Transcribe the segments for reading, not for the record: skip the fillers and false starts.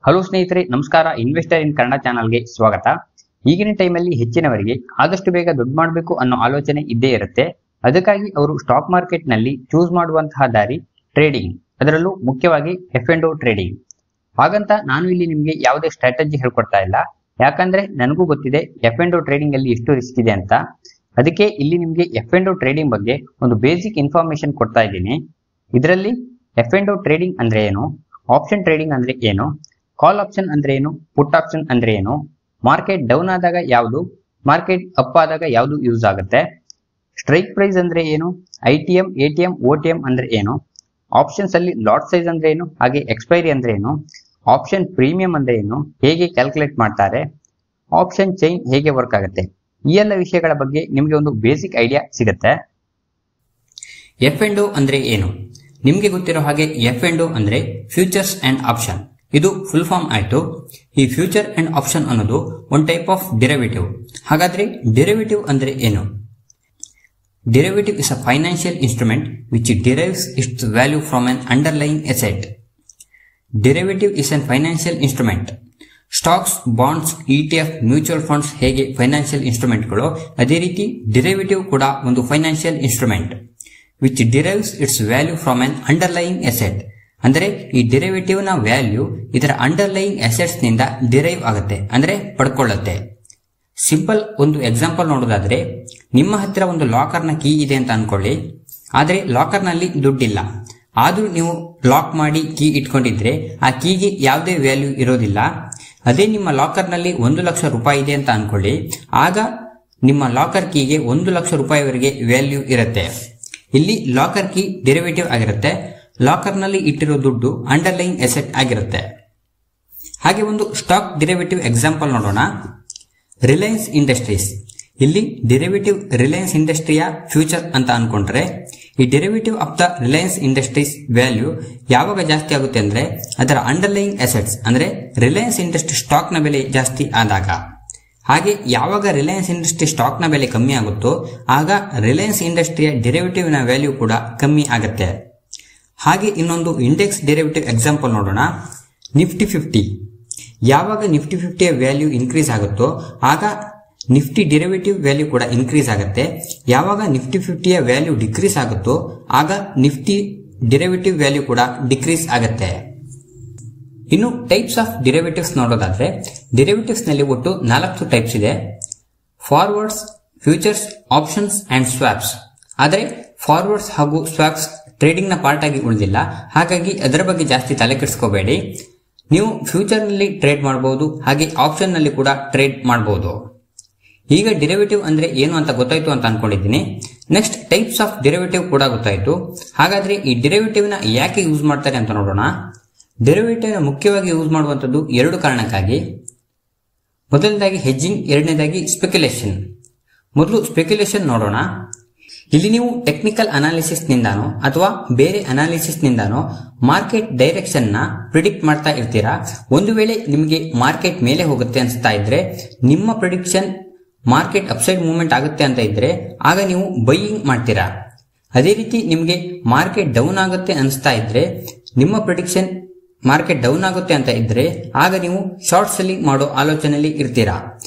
Hello ಸ್ನೇಹಿತರೆ, ನಮಸ್ಕಾರ. Investor ಇನ್ ಕನ್ನಡ ಚಾನಲ್ಗೆ ಸ್ವಾಗತ. ಈಗಿನ ಟೈಮಲ್ಲಿ ಹೆಚ್ಚಿನವರಿಗೆ ಆದಷ್ಟು ಬೇಗ ದುಡ್ಡು ಮಾಡಬೇಕು ಅನ್ನೋ ಆಲೋಚನೆ ಇದ್ದೇ ಇರುತ್ತೆ. ಅದಕ್ಕಾಗಿ ಅವರು ಸ್ಟಾಕ್ ಮಾರ್ಕೆಟ್ ನಲ್ಲಿ ಚೂಸ್ ಮಾಡುವಂತಹ ದಾರಿ ಟ್ರೇಡಿಂಗ್, ಅದರಲ್ಲೂ ಮುಖ್ಯವಾಗಿ F&O ಟ್ರೇಡಿಂಗ್. ಹಾಗಂತ ನಾನು ಇಲ್ಲಿ ನಿಮಗೆ ಯಾವುದೇ ಸ್ಟ್ರಾಟಜಿ ಹೇಳ್ಕೊಡ್ತಾ ಇಲ್ಲ, ಯಾಕಂದ್ರೆ ನನಗೂ ಗೊತ್ತಿದೆ F&O ಟ್ರೇಡಿಂಗ್ ಅಲ್ಲಿ ಎಷ್ಟು ರಿಸ್ಕ್ ಇದೆ ಅಂತ. ಅದಕ್ಕೆ ಇಲ್ಲಿ ನಿಮಗೆ F&O ಟ್ರೇಡಿಂಗ್ ಬಗ್ಗೆ ಒಂದು ಬೇಸಿಕ್ ಇನ್ಫಾರ್ಮೇಶನ್ ಕೊಡ್ತಾ ಇದ್ದೀನಿ. ಇದರಲ್ಲಿ F&O ಟ್ರೇಡಿಂಗ್ ಅಂದ್ರೆ ಏನು, ಆಪ್ಷನ್ ಟ್ರೇಡಿಂಗ್ ಅಂದ್ರೆ ಏನು, ಕಾಲ್ ಆಪ್ಷನ್ ಅಂದ್ರೆ ಏನು, ಪುಟ್ ಆಪ್ಷನ್ ಅಂದ್ರೆ ಏನು, ಮಾರ್ಕೆಟ್ ಡೌನ್ ಆದಾಗ ಯಾವುದು, ಮಾರ್ಕೆಟ್ ಅಪ್ ಆದಾಗ ಯಾವುದು ಯೂಸ್ ಆಗುತ್ತೆ, ಸ್ಟ್ರೈಕ್ ಪ್ರೈಸ್ ಅಂದ್ರೆ ಏನು, ITM, ATM, OTM ಅಂದ್ರೆ ಏನು, ಆಪ್ಷನ್ಸ್ ಅಲ್ಲಿ ಲಾಟ್ ಸೈಜ್ ಅಂದ್ರೆ ಏನು, ಹಾಗೆ ಎಕ್ಸ್ಪೈರಿ ಅಂದ್ರೆ ಏನು, ಆಪ್ಷನ್ ಪ್ರೀಮಿಯಂ ಅಂದ್ರೆ ಏನು, ಹೇಗೆ ಕ್ಯಾಲ್ಕುಲೇಟ್ ಮಾಡ್ತಾರೆ, ಆಪ್ಷನ್ ಚೈನ್ ಹೇಗೆ ವರ್ಕ್ ಆಗುತ್ತೆ, ಈ ಎಲ್ಲ ವಿಷಯಗಳ ಬಗ್ಗೆ ನಿಮಗೆ ಒಂದು ಬೇಸಿಕ್ ಐಡಿಯಾ ಸಿಗುತ್ತೆ. F&O ಅಂದ್ರೆ ಏನು? ನಿಮಗೆ ಗೊತ್ತಿರೋ ಹಾಗೆ F&O ಅಂದ್ರೆ ಫ್ಯೂಚರ್ಸ್ ಅಂಡ್ ಆಪ್ಷನ್. ಇದು ಫುಲ್ ಫಾರ್ಮ್ ಆಯ್ತು. ಈ ಫ್ಯೂಚರ್ ಅಂಡ್ ಆಪ್ಷನ್ ಅನ್ನೋದು ಒನ್ ಟೈಪ್ ಆಫ್ ಡೆರಿವೇಟಿವ್. ಹಾಗಾದ್ರೆ ಡೆರಿವೇಟಿವ್ ಅಂದ್ರೆ ಏನು? Derivative is a financial instrument which derives it's value from an underlying asset. Derivative is an financial instrument. Stocks, bonds, ETF, mutual funds ಹೇಗೆ financial ಇನ್ಸ್ಟ್ರೂಮೆಂಟ್ಗಳು, ಅದೇ ರೀತಿ derivative ಕೂಡ ಒಂದು financial instrument which derives it's value from an underlying asset. ಅಂದ್ರೆ ಈ derivative ನ value ಇದರ underlying assets ನಿಂದ ಡಿರೈವ್ ಆಗುತ್ತೆ, ಅಂದ್ರೆ ಪಡ್ಕೊಳ್ಳುತ್ತೆ. ಸಿಂಪಲ್ ಒಂದು ಎಕ್ಸಾಂಪಲ್ ನೋಡೋದಾದ್ರೆ, ನಿಮ್ಮ ಹತ್ತಿರ ಒಂದು ಲಾಕರ್ ನ ಕೀ ಇದೆ ಅಂತ ಅನ್ಕೊಳ್ಳಿ. ಆದ್ರೆ ಲಾಕರ್ ನಲ್ಲಿ ದುಡ್ಡಿಲ್ಲ, ಆದ್ರೂ ನೀವು ಲಾಕ್ ಮಾಡಿ ಕೀ ಇಟ್ಕೊಂಡಿದ್ರೆ ಆ ಕೀಗೆ ಯಾವುದೇ ವ್ಯಾಲ್ಯೂ ಇರೋದಿಲ್ಲ. ಅದೇ ನಿಮ್ಮ ಲಾಕರ್ ನಲ್ಲಿ 1 ಲಕ್ಷ ರೂಪಾಯಿ ಇದೆ ಅಂತ ಅನ್ಕೊಳ್ಳಿ, ಆಗ ನಿಮ್ಮ ಲಾಕರ್ ಕೀಗೆ 1 ಲಕ್ಷ ರೂಪಾಯಿವರೆಗೆ ವ್ಯಾಲ್ಯೂ ಇರುತ್ತೆ. ಇಲ್ಲಿ ಲಾಕರ್ ಕೀ ಡೆರಿವೇಟಿವ್ ಆಗಿರುತ್ತೆ, ಲಾಕರ್ ನಲ್ಲಿ ಇಟ್ಟಿರೋ ದುಡ್ಡು ಅಂಡರ್ಲೈಯಿಂಗ್ ಅಸೆಟ್ ಆಗಿರುತ್ತೆ. ಹಾಗೆ ಒಂದು ಸ್ಟಾಕ್ ಡೆರಿವೇಟಿವ್ ಎಕ್ಸಾಂಪಲ್ ನೋಡೋಣ. ರಿಲಯನ್ಸ್ ಇಂಡಸ್ಟ್ರೀಸ್. ಇಲ್ಲಿ ಡೆರಿವೇಟಿವ್ ರಿಲಯನ್ಸ್ ಇಂಡಸ್ಟ್ರಿಯ ಫ್ಯೂಚರ್ ಅಂತ ಅನ್ಕೊಂಡ್ರೆ, ಈ derivative of the Reliance industries value ಯಾವಾಗ ಜಾಸ್ತಿ ಆಗುತ್ತೆ ಅಂದ್ರೆ ಅದರ ಅಂಡರ್ಲೈಯಿಂಗ್ ಅಸೆಟ್ಸ್ ಅಂದ್ರೆ ರಿಲಯನ್ಸ್ ಇಂಡಸ್ಟ್ರಿ ಸ್ಟಾಕ್ ನ ಬೆಲೆ ಜಾಸ್ತಿ ಆದಾಗ. ಹಾಗೆ ಯಾವಾಗ ರಿಲಯನ್ಸ್ ಇಂಡಸ್ಟ್ರಿ ಸ್ಟಾಕ್ ನ ಬೆಲೆ ಕಮ್ಮಿ ಆಗುತ್ತೋ ಆಗ ರಿಲಯನ್ಸ್ ಇಂಡಸ್ಟ್ರಿಯ ಡೆರಿವೇಟಿವ್ ನ ವ್ಯಾಲ್ಯೂ ಕೂಡ ಕಮ್ಮಿ ಆಗುತ್ತೆ. ಹಾಗೆ ಇನ್ನೊಂದು ಇಂಡೆಕ್ಸ್ ಡೆರಿವೇಟಿವ್ ಎಕ್ಸಾಂಪಲ್ ನೋಡೋಣ. ನಿಫ್ಟಿ 50. ಯಾವಾಗ ನಿಫ್ಟಿ 50ಯ ವ್ಯಾಲ್ಯೂ ಇನ್ಕ್ರೀಸ್ ಆಗುತ್ತೋ ಆಗ ನಿಫ್ಟಿ ಡೆರಿವೇಟಿವ್ ವ್ಯಾಲ್ಯೂ ಕೂಡ ಇನ್ಕ್ರೀಸ್ ಆಗುತ್ತೆ. ಯಾವಾಗ ನಿಫ್ಟಿ 50ಯ ವ್ಯಾಲ್ಯೂ ಡಿಕ್ರೀಸ್ ಆಗುತ್ತೋ ಆಗ ನಿಫ್ಟಿ ಡೆರಿವೇಟಿವ್ ವ್ಯಾಲ್ಯೂ ಕೂಡ ಡಿಕ್ರೀಸ್ ಆಗುತ್ತೆ. ಇನ್ನು ಟೈಪ್ಸ್ ಆಫ್ ಡೆರಿವೇಟಿವ್ಸ್ ನೋಡೋದಾದ್ರೆ, ಡೆರಿವೇಟಿವ್ಸ್ ನಲ್ಲಿ ಒಟ್ಟು 4 ಟೈಪ್ಸ್ ಇದೆ. Forwards, futures, options and swaps. ಆದರೆ ಫಾರ್ವರ್ಡ್ಸ್ ಹಾಗೂ ಸ್ವಾಪ್ಸ್ ಟ್ರೇಡಿಂಗ್ ನ ಪಾರ್ಟ್ ಆಗಿ ಉಳಿದಿಲ್ಲ, ಹಾಗಾಗಿ ಅದರ ಬಗ್ಗೆ ಜಾಸ್ತಿ ತಲೆ ಕೆಡಿಸ್ಕೋಬೇಡಿ. ನೀವು ಫ್ಯೂಚರ್ ನಲ್ಲಿ ಟ್ರೇಡ್ ಮಾಡಬಹುದು, ಹಾಗೆ ಆಪ್ಷನ್ ನಲ್ಲಿ ಕೂಡ ಟ್ರೇಡ್ ಮಾಡಬಹುದು. ಈಗ ಡೆರಿವೇಟಿವ್ ಅಂದ್ರೆ ಏನು ಅಂತ ಗೊತ್ತಾಯ್ತು ಅಂತ ಅನ್ಕೊಂಡಿದ್ದೀನಿ. ನೆಕ್ಸ್ಟ್ ಟೈಪ್ಸ್ ಆಫ್ ಡೆರಿವೇಟಿವ್ ಕೂಡ ಗೊತ್ತಾಯ್ತು. ಹಾಗಾದ್ರೆ ಈ ಡೆರಿವೇಟಿವ್ ನ ಯಾಕೆ ಯೂಸ್ ಮಾಡ್ತಾರೆ ಅಂತ ನೋಡೋಣ. ಡೆರಿವೇಟಿವ್ ನ ಮುಖ್ಯವಾಗಿ ಯೂಸ್ ಮಾಡುವಂತದ್ದು 2 ಕಾರಣಕ್ಕಾಗಿ. ಮೊದಲನೇದಾಗಿ ಹೆಜ್ಜಿಂಗ್, ಎರಡನೇದಾಗಿ ಸ್ಪೆಕ್ಯುಲೇಷನ್. ಮೊದಲು ಸ್ಪೆಕ್ಯುಲೇಷನ್ ನೋಡೋಣ. ಇಲ್ಲಿ ನೀವು ಟೆಕ್ನಿಕಲ್ ಅನಾಲಿಸಿಸ್ ನಿಂದಾನೋ ಅಥವಾ ಬೇರೆ ಅನಾಲಿಸಿಸ್ ನಿಂದಾನೋ ಮಾರ್ಕೆಟ್ ಡೈರೆಕ್ಷನ್ ನ ಪ್ರಿಡಿಕ್ಟ್ ಮಾಡ್ತಾ ಇರ್ತೀರಾ. ಒಂದು ವೇಳೆ ನಿಮಗೆ ಮಾರ್ಕೆಟ್ ಮೇಲೆ ಹೋಗುತ್ತೆ ಅನ್ಸ್ತಾ ಇದ್ರೆ, ನಿಮ್ಮ ಪ್ರಿಡಿಕ್ಷನ್ ಮಾರ್ಕೆಟ್ ಅಪ್ಸೈಡ್ ಮೂವ್ಮೆಂಟ್ ಆಗುತ್ತೆ ಅಂತ ಇದ್ರೆ ಆಗ ನೀವು ಬೈಯಿಂಗ್ ಮಾಡ್ತೀರಾ. ಅದೇ ರೀತಿ ನಿಮಗೆ ಮಾರ್ಕೆಟ್ ಡೌನ್ ಆಗುತ್ತೆ ಅನ್ಸ್ತಾ ಇದ್ರೆ, ನಿಮ್ಮ ಪ್ರಿಡಿಕ್ಷನ್ ಮಾರ್ಕೆಟ್ ಡೌನ್ ಆಗುತ್ತೆ ಅಂತ ಇದ್ರೆ ಆಗ ನೀವು ಶಾರ್ಟ್ ಸೆಲ್ಲಿಂಗ್ ಮಾಡೋ ಆಲೋಚನೆಯಲ್ಲಿ ಇರ್ತೀರಾ.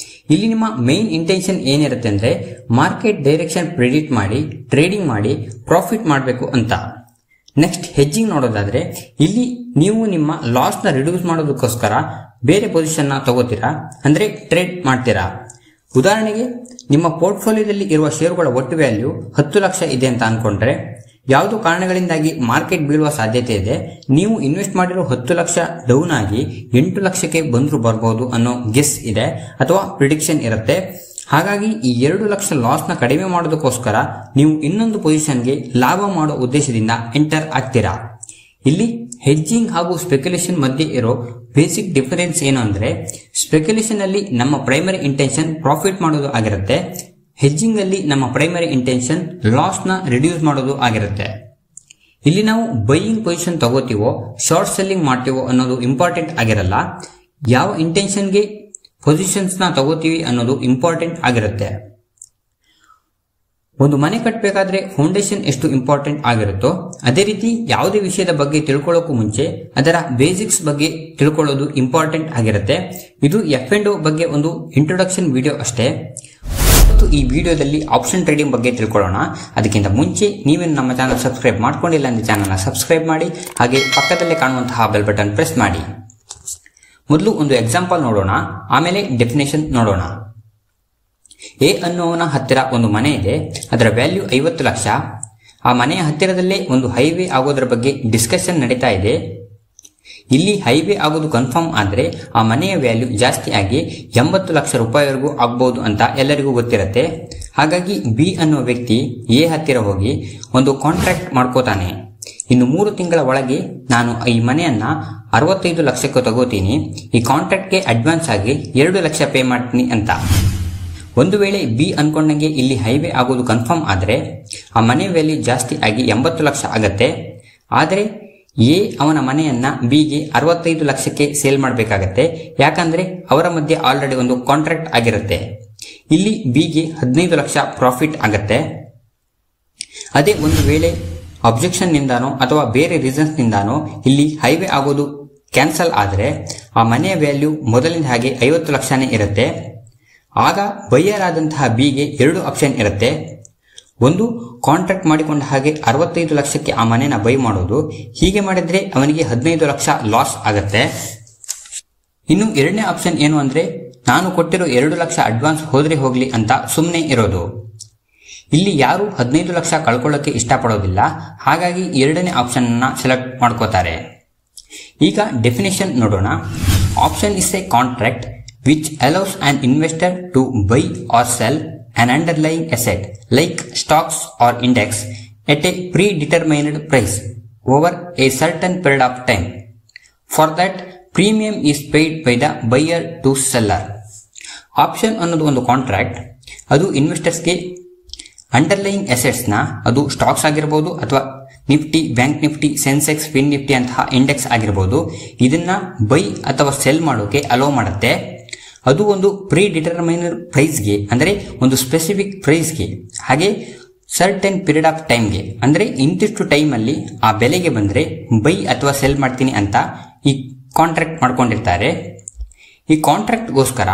ಇಲ್ಲಿ ನಿಮ್ಮ ಮೈನ್ ಇಂಟೆನ್ಷನ್ ಏನಿರುತ್ತೆ ಅಂದ್ರೆ ಮಾರ್ಕೆಟ್ ಡೈರೆಕ್ಷನ್ ಪ್ರಿಡಿಕ್ಟ್ ಮಾಡಿ ಟ್ರೇಡಿಂಗ್ ಮಾಡಿ ಪ್ರಾಫಿಟ್ ಮಾಡಬೇಕು ಅಂತ. ನೆಕ್ಸ್ಟ್ ಹೆಜ್ಜಿಂಗ್ ನೋಡೋದಾದ್ರೆ, ಇಲ್ಲಿ ನೀವು ನಿಮ್ಮ ಲಾಸ್ ನ ರಿಡ್ಯೂಸ್ ಮಾಡೋದಕ್ಕೋಸ್ಕರ ಬೇರೆ ಪೊಸಿಷನ್ ನ ತಗೋತೀರಾ, ಅಂದ್ರೆ ಟ್ರೇಡ್ ಮಾಡ್ತೀರಾ. ಉದಾಹರಣೆಗೆ, ನಿಮ್ಮ ಪೋರ್ಟ್ಫೋಲಿಯೋದಲ್ಲಿ ಇರುವ ಷೇರುಗಳ ಒಟ್ಟು ವ್ಯಾಲ್ಯೂ 10 ಲಕ್ಷ ಇದೆ ಅಂತ ಅನ್ಕೊಂಡ್ರೆ, ಯಾವುದೋ ಕಾರಣಗಳಿಂದಾಗಿ ಮಾರ್ಕೆಟ್ ಬೀಳುವ ಸಾಧ್ಯತೆ ಇದೆ, ನೀವು ಇನ್ವೆಸ್ಟ್ ಮಾಡಿರೋ 10 ಲಕ್ಷ ಡೌನ್ ಆಗಿ 8 ಲಕ್ಷಕ್ಕೆ ಬಂದ್ರು ಬರಬಹುದು ಅನ್ನೋ ಗೆಸ್ ಇದೆ ಅಥವಾ ಪ್ರಿಡಿಕ್ಷನ್ ಇರುತ್ತೆ. ಹಾಗಾಗಿ ಈ 2 ಲಕ್ಷ ಲಾಸ್ ನ ಕಡಿಮೆ ಮಾಡೋದಕ್ಕೋಸ್ಕರ ನೀವು ಇನ್ನೊಂದು ಪೊಸಿಷನ್ಗೆ ಲಾಭ ಮಾಡೋ ಉದ್ದೇಶದಿಂದ ಎಂಟರ್ ಆಗ್ತೀರಾ. ಇಲ್ಲಿ ಹೆಜ್ಜಿಂಗ್ ಹಾಗೂ ಸ್ಪೆಕ್ಯುಲೇಷನ್ ಮಧ್ಯೆ ಇರೋ ಬೇಸಿಕ್ ಡಿಫರೆನ್ಸ್ ಏನು ಅಂದ್ರೆ, ಸ್ಪೆಕ್ಯುಲೇಷನ್ ಅಲ್ಲಿ ನಮ್ಮ ಪ್ರೈಮರಿ ಇಂಟೆನ್ಷನ್ ಪ್ರಾಫಿಟ್ ಮಾಡೋದು ಆಗಿರುತ್ತೆ, ಹೆಜ್ಜಿಂಗ್ ಅಲ್ಲಿ ನಮ್ಮ ಪ್ರೈಮರಿ ಇಂಟೆನ್ಷನ್ ಲಾಸ್ ನ ರಿಡ್ಯೂಸ್ ಮಾಡೋದು ಆಗಿರುತ್ತೆ. ಇಲ್ಲಿ ನಾವು ಬೈಯಿಂಗ್ ಪೊಸಿಷನ್ ತಗೋತೀವೋ ಶಾರ್ಟ್ ಸೆಲ್ಲಿಂಗ್ ಮಾಡ್ತೀವೋ ಅನ್ನೋದು ಇಂಪಾರ್ಟೆಂಟ್ ಆಗಿರಲ್ಲ, ಯಾವ ಇಂಟೆನ್ಷನ್ಗೆ ಪೊಸಿಷನ್ಸ್ ನ ತಗೋತೀವಿ ಅನ್ನೋದು ಇಂಪಾರ್ಟೆಂಟ್ ಆಗಿರುತ್ತೆ. ಒಂದು ಮನೆ ಕಟ್ಟಬೇಕಾದ್ರೆ ಫೌಂಡೇಶನ್ ಎಷ್ಟು ಇಂಪಾರ್ಟೆಂಟ್ ಆಗಿರುತ್ತೋ ಅದೇ ರೀತಿ ಯಾವುದೇ ವಿಷಯದ ಬಗ್ಗೆ ತಿಳ್ಕೊಳ್ಳೋಕ್ಕೂ ಮುಂಚೆ ಅದರ ಬೇಸಿಕ್ಸ್ ಬಗ್ಗೆ ತಿಳ್ಕೊಳ್ಳೋದು ಇಂಪಾರ್ಟೆಂಟ್ ಆಗಿರುತ್ತೆ. ಇದು F&O ಬಗ್ಗೆ ಒಂದು ಇಂಟ್ರೊಡಕ್ಷನ್ ವಿಡಿಯೋ ಅಷ್ಟೇ. ಮತ್ತು ಈ ವಿಡಿಯೋದಲ್ಲಿ ಆಪ್ಷನ್ ಟ್ರೇಡಿಂಗ್ ಬಗ್ಗೆ ತಿಳ್ಕೊಳ್ಳೋಣ. ಅದಕ್ಕಿಂತ ಮುಂಚೆ ನೀವೇನು ನಮ್ಮ ಚಾನಲ್ ಸಬ್ಸ್ಕ್ರೈಬ್ ಮಾಡ್ಕೊಂಡಿಲ್ಲ ಅಂದ್ರೆ ಚಾನಲ್ನ ಸಬ್ಸ್ಕ್ರೈಬ್ ಮಾಡಿ, ಹಾಗೆ ಪಕ್ಕದಲ್ಲೇ ಕಾಣುವಂತಹ ಬೆಲ್ ಬಟನ್ ಪ್ರೆಸ್ ಮಾಡಿ. ಮೊದಲು ಒಂದು ಎಕ್ಸಾಂಪಲ್ ನೋಡೋಣ, ಆಮೇಲೆ ಡೆಫಿನೇಷನ್ ನೋಡೋಣ. ಎ ಅನ್ನೋವನ ಹತ್ತಿರ ಒಂದು ಮನೆ ಇದೆ, ಅದರ ವ್ಯಾಲ್ಯೂ 50 ಲಕ್ಷ. ಆ ಮನೆಯ ಹತ್ತಿರದಲ್ಲೇ ಒಂದು ಹೈವೇ ಆಗೋದ್ರ ಬಗ್ಗೆ ಡಿಸ್ಕಷನ್ ನಡೀತಾ ಇದೆ. ಇಲ್ಲಿ ಹೈವೇ ಆಗೋದು ಕನ್ಫರ್ಮ್ ಆದ್ರೆ ಆ ಮನೆಯ ವ್ಯಾಲ್ಯೂ ಜಾಸ್ತಿ ಆಗಿ 80 ಲಕ್ಷ ರೂಪಾಯಿವರೆಗೂ ಆಗ್ಬಹುದು ಅಂತ ಎಲ್ಲರಿಗೂ ಗೊತ್ತಿರುತ್ತೆ. ಹಾಗಾಗಿ ಬಿ ಅನ್ನೋ ವ್ಯಕ್ತಿ ಎ ಹತ್ತಿರ ಹೋಗಿ ಒಂದು ಕಾಂಟ್ರಾಕ್ಟ್ ಮಾಡ್ಕೋತಾನೆ. ಇನ್ನು 3 ತಿಂಗಳ ಒಳಗೆ ನಾನು ಈ ಮನೆಯನ್ನ 65 ಲಕ್ಷಕ್ಕೆ ತಗೋತೀನಿ, ಈ ಕಾಂಟ್ರಾಕ್ಟ್ಗೆ ಅಡ್ವಾನ್ಸ್ ಆಗಿ 2 ಲಕ್ಷ ಪೇ ಮಾಡ್ತೀನಿ ಅಂತ. ಒಂದು ವೇಳೆ ಬಿ ಅನ್ಕೊಂಡಂಗೆ ಇಲ್ಲಿ ಹೈವೇ ಆಗೋದು ಕನ್ಫರ್ಮ್ ಆದ್ರೆ ಆ ಮನೆ ವ್ಯಾಲ್ಯೂ ಜಾಸ್ತಿ ಆಗಿ 80 ಲಕ್ಷ ಆಗತ್ತೆ. ಆದ್ರೆ ಎ ಅವನ ಮನೆಯನ್ನ ಬಿಗೆ 65 ಲಕ್ಷಕ್ಕೆ ಸೇಲ್ ಮಾಡಬೇಕಾಗತ್ತೆ, ಯಾಕಂದ್ರೆ ಅವರ ಮಧ್ಯೆ ಆಲ್ರೆಡಿ ಒಂದು ಕಾಂಟ್ರಾಕ್ಟ್ ಆಗಿರುತ್ತೆ. ಇಲ್ಲಿ ಬಿಗೆ 15 ಲಕ್ಷ ಪ್ರಾಫಿಟ್ ಆಗತ್ತೆ. ಅದೇ ಒಂದು ವೇಳೆ ಅಬ್ಜೆಕ್ಷನ್ ನಿಂದಾನೋ ಅಥವಾ ಬೇರೆ ರೀಸನ್ಸ್ ನಿಂದಾನೋ ಇಲ್ಲಿ ಹೈವೇ ಆಗೋದು ಕ್ಯಾನ್ಸಲ್ ಆದ್ರೆ ಆ ಮನೆಯ ವ್ಯಾಲ್ಯೂ ಮೊದಲಿನ ಹಾಗೆ 50 ಲಕ್ಷನೇ ಇರುತ್ತೆ. ಆಗ ಬೈಯರ್ ಆದಂತಹ ಬಿಗೆ 2 ಆಪ್ಷನ್ ಇರುತ್ತೆ. ಒಂದು, ಕಾಂಟ್ರಾಕ್ಟ್ ಮಾಡಿಕೊಂಡ ಹಾಗೆ 65 ಲಕ್ಷಕ್ಕೆ ಆ ಮನೆನ ಬೈ ಮಾಡೋದು. ಹೀಗೆ ಮಾಡಿದ್ರೆ ಅವನಿಗೆ 15 ಲಕ್ಷ ಲಾಸ್ ಆಗತ್ತೆ. ಇನ್ನು ಎರಡನೇ ಆಪ್ಷನ್ ಏನು ಅಂದ್ರೆ ನಾನು ಕೊಟ್ಟಿರೋ 2 ಲಕ್ಷ ಅಡ್ವಾನ್ಸ್ ಹೋದ್ರೆ ಹೋಗ್ಲಿ ಅಂತ ಸುಮ್ಮನೆ ಇರೋದು. ಇಲ್ಲಿ ಯಾರು 15 ಲಕ್ಷ ಕಳ್ಕೊಳ್ಳೋಕೆ ಇಷ್ಟಪಡೋದಿಲ್ಲ, ಹಾಗಾಗಿ ಎರಡನೇ ಆಪ್ಷನ್ ಅನ್ನ ಸೆಲೆಕ್ಟ್ ಮಾಡ್ಕೋತಾರೆ. ಈಗ ಡೆಫಿನೇಷನ್ ನೋಡೋಣ. Option is A contract which allows an investor to buy or sell an underlying asset like stocks or index at a predetermined price over a certain period of time. For that, premium is paid by the buyer to seller. Option ಅನ್ನೋದು ಒಂದು contract. ಅದು ಇನ್ವೆಸ್ಟರ್ಸ್ಗೆ underlying assets ನ, ಅದು stocks ಆಗಿರಬಹುದು ಅಥವಾ Nifty, bank Nifty, Sensex, fin Nifty ಅಂತಹ index ಆಗಿರಬಹುದು, ಇದನ್ನ ಬೈ ಅಥವಾ ಸೆಲ್ ಮಾಡೋಕೆ ಅಲೋ ಮಾಡುತ್ತೆ. ಅದು ಒಂದು ಪ್ರೀ ಡಿಟರ್ಮೈನ್ಡ್ ಪ್ರೈಸ್ಗೆ, ಅಂದ್ರೆ ಒಂದು ಸ್ಪೆಸಿಫಿಕ್ ಪ್ರೈಸ್ಗೆ, ಹಾಗೆ ಸರ್ಟನ್ ಪೀರಿಯಡ್ ಆಫ್ ಟೈಮ್ಗೆ, ಅಂದ್ರೆ ಇಂತಿಷ್ಟು ಟೈಮ್ ಅಲ್ಲಿ ಆ ಬೆಲೆಗೆ ಬಂದ್ರೆ ಬೈ ಅಥವಾ ಸೆಲ್ ಮಾಡ್ತೀನಿ ಅಂತ ಈ ಕಾಂಟ್ರಾಕ್ಟ್ ಮಾಡ್ಕೊಂಡಿರ್ತಾರೆ. ಈ ಕಾಂಟ್ರಾಕ್ಟ್ಗೋಸ್ಕರ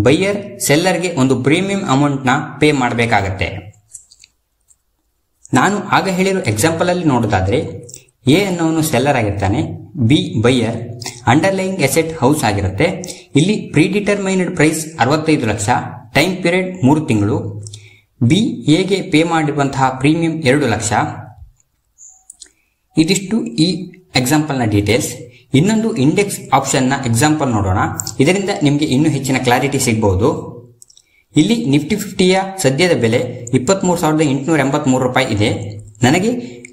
ಬೈಯರ್ ಸೆಲ್ಲರ್ಗೆ ಒಂದು ಪ್ರೀಮಿಯಂ ಅಮೌಂಟ್ ನ ಪೇ ಮಾಡಬೇಕಾಗತ್ತೆ. ನಾನು ಆಗ ಹೇಳಿರೋ ಎಕ್ಸಾಂಪಲ್ ಅಲ್ಲಿ ನೋಡೋದಾದ್ರೆ ಎ ಅನ್ನೋನು ಸೆಲ್ಲರ್ ಆಗಿರ್ತಾನೆ, B buyer, underlying asset house ಆಗಿರುತ್ತೆ. ಇಲ್ಲಿ ಪ್ರಿಡಿಟರ್ಮೈನ್ಡ್ ಪ್ರೈಸ್ 65 ಲಕ್ಷ, ಟೈಮ್ ಪೀರಿಯಡ್ 3 ತಿಂಗಳು. ಬಿ ಎಗೆ ಪೇ ಮಾಡಿರುವಂತಹ ಪ್ರೀಮಿಯಂ 2 ಲಕ್ಷ. ಇದಿಷ್ಟು ಈ ಎಕ್ಸಾಂಪಲ್ ನ ಡೀಟೇಲ್ಸ್. ಇನ್ನೊಂದು ಇಂಡೆಕ್ಸ್ ಆಪ್ಷನ್ ನ ಎಕ್ಸಾಂಪಲ್ ನೋಡೋಣ, ಇದರಿಂದ ನಿಮಗೆ ಇನ್ನೂ ಹೆಚ್ಚಿನ ಕ್ಲಾರಿಟಿ ಸಿಗಬಹುದು. ಇಲ್ಲಿ ನಿಫ್ಟಿ 50ಯ ಸದ್ಯದ ಬೆಲೆ 23,883 ರೂಪಾಯಿ ಇದೆ. ನನಗೆ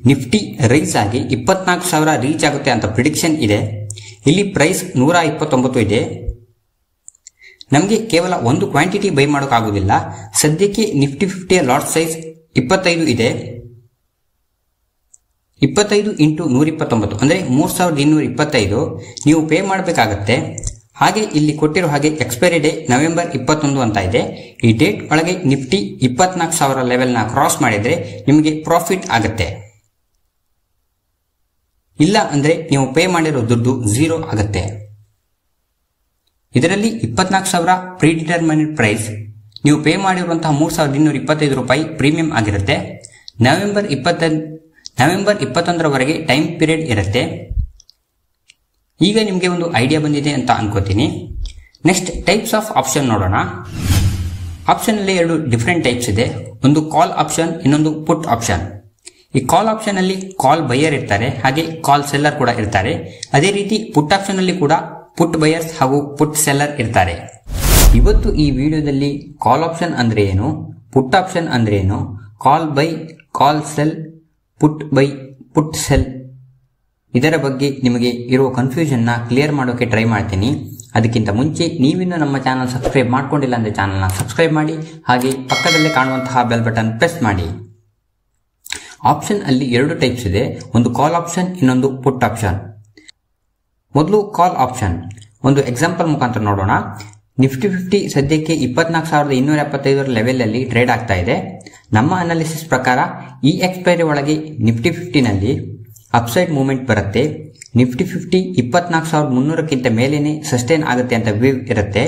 ನಿಫ್ಟಿ ರೈಸ್ ಆಗಿ 24,000 ರೀಚ್ ಆಗುತ್ತೆ ಅಂತ ಪ್ರಿಡಿಕ್ಷನ್ ಇದೆ. ಇಲ್ಲಿ ಪ್ರೈಸ್ 129 ಇದೆ. ನಮಗೆ ಕೇವಲ ಒಂದು ಕ್ವಾಂಟಿಟಿ ಬೈ ಮಾಡೋಕ್ಕಾಗೋದಿಲ್ಲ. ಸದ್ಯಕ್ಕೆ ನಿಫ್ಟಿ 50ಯ ಲಾಟ್ ಸೈಜ್ 25 ಇದೆ. 25 × 129 ಅಂದ್ರೆ 3,225 ನೀವು ಪೇ ಮಾಡಬೇಕಾಗತ್ತೆ. ಹಾಗೆ ಇಲ್ಲಿ ಕೊಟ್ಟಿರೋ ಹಾಗೆ ಎಕ್ಸ್ಪೈರಿ ಡೇ ನವೆಂಬರ್ 21 ಅಂತ ಇದೆ. ಈ ಡೇಟ್ ಒಳಗೆ ನಿಫ್ಟಿ 24,000 ಲೆವೆಲ್ ನ ಕ್ರಾಸ್ ಮಾಡಿದ್ರೆ ನಿಮಗೆ ಪ್ರಾಫಿಟ್ ಆಗುತ್ತೆ. ಇಲ್ಲ ಅಂದ್ರೆ ನೀವು ಪೇ ಮಾಡಿರೋ ದುಡ್ಡು 0 ಆಗುತ್ತೆ. ಇದರಲ್ಲಿ 24,000 ಪ್ರಿಡಿಟರ್ಮೈನ್ಡ್ ಪ್ರೈಸ್, ನೀವು ಪೇ ಮಾಡಿರುವಂತಹ 3,225 ರೂಪಾಯಿ ಪ್ರೀಮಿಯಂ ಆಗಿರುತ್ತೆ. ನವೆಂಬರ್ 21ರವರೆಗೆ ಟೈಮ್ ಪೀರಿಯಡ್ ಇರುತ್ತೆ. ಈಗ ನಿಮಗೆ ಒಂದು ಐಡಿಯಾ ಬಂದಿದೆ ಅಂತ ಅನ್ಕೋತೀನಿ. ನೆಕ್ಸ್ಟ್ ಟೈಪ್ಸ್ ಆಫ್ ಆಪ್ಷನ್ ನೋಡೋಣ. ಆಪ್ಷನ್ ಅಲ್ಲಿ 2 ಡಿಫರೆಂಟ್ ಟೈಪ್ಸ್ ಇದೆ. ಒಂದು ಕಾಲ್ ಆಪ್ಷನ್, ಇನ್ನೊಂದು ಪುಟ್ ಆಪ್ಷನ್. ಈ ಕಾಲ್ ಆಪ್ಷನ್ ಅಲ್ಲಿ ಕಾಲ್ ಬೈಯರ್ ಇರ್ತಾರೆ, ಹಾಗೆ ಕಾಲ್ ಸೆಲ್ಲರ್ ಕೂಡ ಇರ್ತಾರೆ. ಅದೇ ರೀತಿ ಪುಟ್ ಆಪ್ಷನ್ ಅಲ್ಲಿ ಕೂಡ ಪುಟ್ ಬೈಯರ್ಸ್ ಹಾಗೂ ಪುಟ್ ಸೆಲ್ಲರ್ ಇರ್ತಾರೆ. ಇವತ್ತು ಈ ವಿಡಿಯೋದಲ್ಲಿ ಕಾಲ್ ಆಪ್ಷನ್ ಅಂದ್ರೆ ಏನು, ಪುಟ್ ಆಪ್ಷನ್ ಅಂದ್ರೆ ಏನು, call buy, call sell, put buy, put sell, ಇದರ ಬಗ್ಗೆ ನಿಮಗೆ ಇರೋ ಕನ್ಫ್ಯೂಷನ್ ನ ಕ್ಲಿಯರ್ ಮಾಡೋಕೆ ಟ್ರೈ ಮಾಡ್ತೀನಿ. ಅದಕ್ಕಿಂತ ಮುಂಚೆ ನೀವಿನ್ನು ನಮ್ಮ ಚಾನಲ್ ಸಬ್ಸ್ಕ್ರೈಬ್ ಮಾಡ್ಕೊಂಡಿಲ್ಲ ಅಂದ್ರೆ ಚಾನಲ್ನ ಸಬ್ಸ್ಕ್ರೈಬ್ ಮಾಡಿ, ಹಾಗೆ ಪಕ್ಕದಲ್ಲೇ ಕಾಣುವಂತಹ ಬೆಲ್ ಬಟನ್ ಪ್ರೆಸ್ ಮಾಡಿ. ಆಪ್ಷನ್ ಅಲ್ಲಿ 2 ಟೈಪ್ಸ್ ಇದೆ, ಒಂದು ಕಾಲ್ ಆಪ್ಷನ್, ಇನ್ನೊಂದು ಪುಟ್ ಆಪ್ಷನ್. ಮೊದಲು ಕಾಲ್ ಆಪ್ಷನ್, ಒಂದು ಎಕ್ಸಾಂಪಲ್ ಮುಖಾಂತರ ನೋಡೋಣ. ನಿಫ್ಟಿ 50 ಸದ್ಯಕ್ಕೆ 24,275 ಲೆವೆಲ್ ಅಲ್ಲಿ ಟ್ರೇಡ್ ಆಗ್ತಾ ಇದೆ. ನಮ್ಮ ಅನಾಲಿಸಿಸ್ ಪ್ರಕಾರ ಈ ಎಕ್ಸ್ಪೈರಿ ಒಳಗೆ ನಿಫ್ಟಿ 50ನಲ್ಲಿ ಅಪ್ಸೈಡ್ ಮೂವ್ಮೆಂಟ್ ಬರುತ್ತೆ. ನಿಫ್ಟಿ 50 24,300ಕ್ಕಿಂತ ಮೇಲೇನೆ ಸಸ್ಟೈನ್ ಆಗುತ್ತೆ ಅಂತ ವ್ಯೂ ಇರುತ್ತೆ.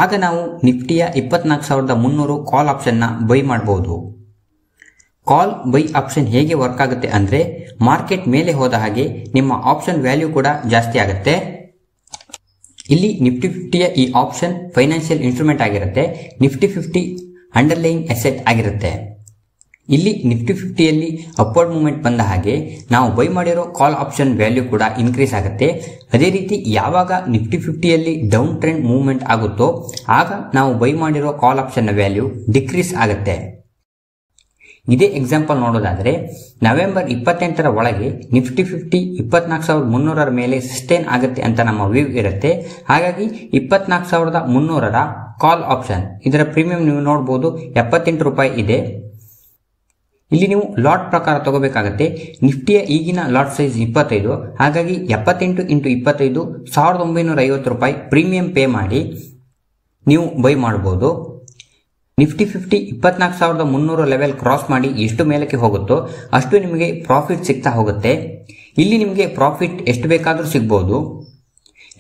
ಆಗ ನಾವು ನಿಫ್ಟಿಯ 24,300 ಕಾಲ್ ಆಪ್ಷನ್ನ ಬೈ ಮಾಡಬಹುದು. ಕಾಲ್ ಬೈ ಆಪ್ಷನ್ ಹೇಗೆ ವರ್ಕ್ ಆಗುತ್ತೆ ಅಂದ್ರೆ ಮಾರ್ಕೆಟ್ ಮೇಲೆ ಹೋದ ಹಾಗೆ ನಿಮ್ಮ ಆಪ್ಷನ್ ವ್ಯಾಲ್ಯೂ ಕೂಡ ಜಾಸ್ತಿ ಆಗುತ್ತೆ. ಇಲ್ಲಿ ನಿಫ್ಟಿ 50ಯ ಈ ಆಪ್ಷನ್ ಫೈನಾನ್ಷಿಯಲ್ ಇನ್ಸ್ಟ್ರೂಮೆಂಟ್ ಆಗಿರುತ್ತೆ. ನಿಫ್ಟಿ 50 ಅಂಡರ್ಲೈಯಿಂಗ್ ಅಸೆಟ್ ಆಗಿರುತ್ತೆ. ಇಲ್ಲಿ ನಿಫ್ಟಿ 50ಯಲ್ಲಿ ಅಪ್ವರ್ಡ್ ಮೂವ್ಮೆಂಟ್ ಬಂದ ಹಾಗೆ ನಾವು ಬೈ ಮಾಡಿರೋ ಕಾಲ್ ಆಪ್ಷನ್ ವ್ಯಾಲ್ಯೂ ಕೂಡ ಇನ್ಕ್ರೀಸ್ ಆಗುತ್ತೆ. ಅದೇ ರೀತಿ ಯಾವಾಗ ನಿಫ್ಟಿ 50ಯಲ್ಲಿ ಡೌನ್ ಟ್ರೆಂಡ್ ಮೂವ್ಮೆಂಟ್ ಆಗುತ್ತೋ ಆಗ ನಾವು ಬೈ ಮಾಡಿರೋ ಕಾಲ್ ಆಪ್ಷನ್ ವ್ಯಾಲ್ಯೂ ಡಿಕ್ರೀಸ್ ಆಗುತ್ತೆ. ಇದೇ ಎಕ್ಸಾಂಪಲ್ ನೋಡೋದಾದ್ರೆ ನವೆಂಬರ್ 28ರ ಒಳಗೆ ನಿಫ್ಟಿ 50 24,300ರ ಮೇಲೆ ಸಸ್ಟೈನ್ ಆಗುತ್ತೆ ಅಂತ ನಮ್ಮ ವ್ಯೂ ಇರುತ್ತೆ. ಹಾಗಾಗಿ 24,300ರ ಕಾಲ್ ಆಪ್ಷನ್ ಇದರ ಪ್ರೀಮಿಯಂ ನೀವು ನೋಡಬಹುದು 78 ರೂಪಾಯಿ ಇದೆ. ಇಲ್ಲಿ ನೀವು ಲಾಟ್ ಪ್ರಕಾರ ತಗೋಬೇಕಾಗತ್ತೆ. ನಿಫ್ಟಿಯ ಈಗಿನ ಲಾಟ್ ಸೈಜ್ 25, ಹಾಗಾಗಿ 78 × 25 1950 ರೂಪಾಯಿ ಪ್ರೀಮಿಯಂ ಪೇ ಮಾಡಿ ನೀವು ಬೈ ಮಾಡಬಹುದು. ನಿಫ್ಟಿ 50 24,300 ಲೆವೆಲ್ ಕ್ರಾಸ್ ಮಾಡಿ ಎಷ್ಟು ಮೇಲಕ್ಕೆ ಹೋಗುತ್ತೋ ಅಷ್ಟು ನಿಮಗೆ ಪ್ರಾಫಿಟ್ ಸಿಗ್ತಾ ಹೋಗುತ್ತೆ. ಇಲ್ಲಿ ನಿಮಗೆ ಪ್ರಾಫಿಟ್ ಎಷ್ಟು ಬೇಕಾದರೂ ಸಿಗಬಹುದು.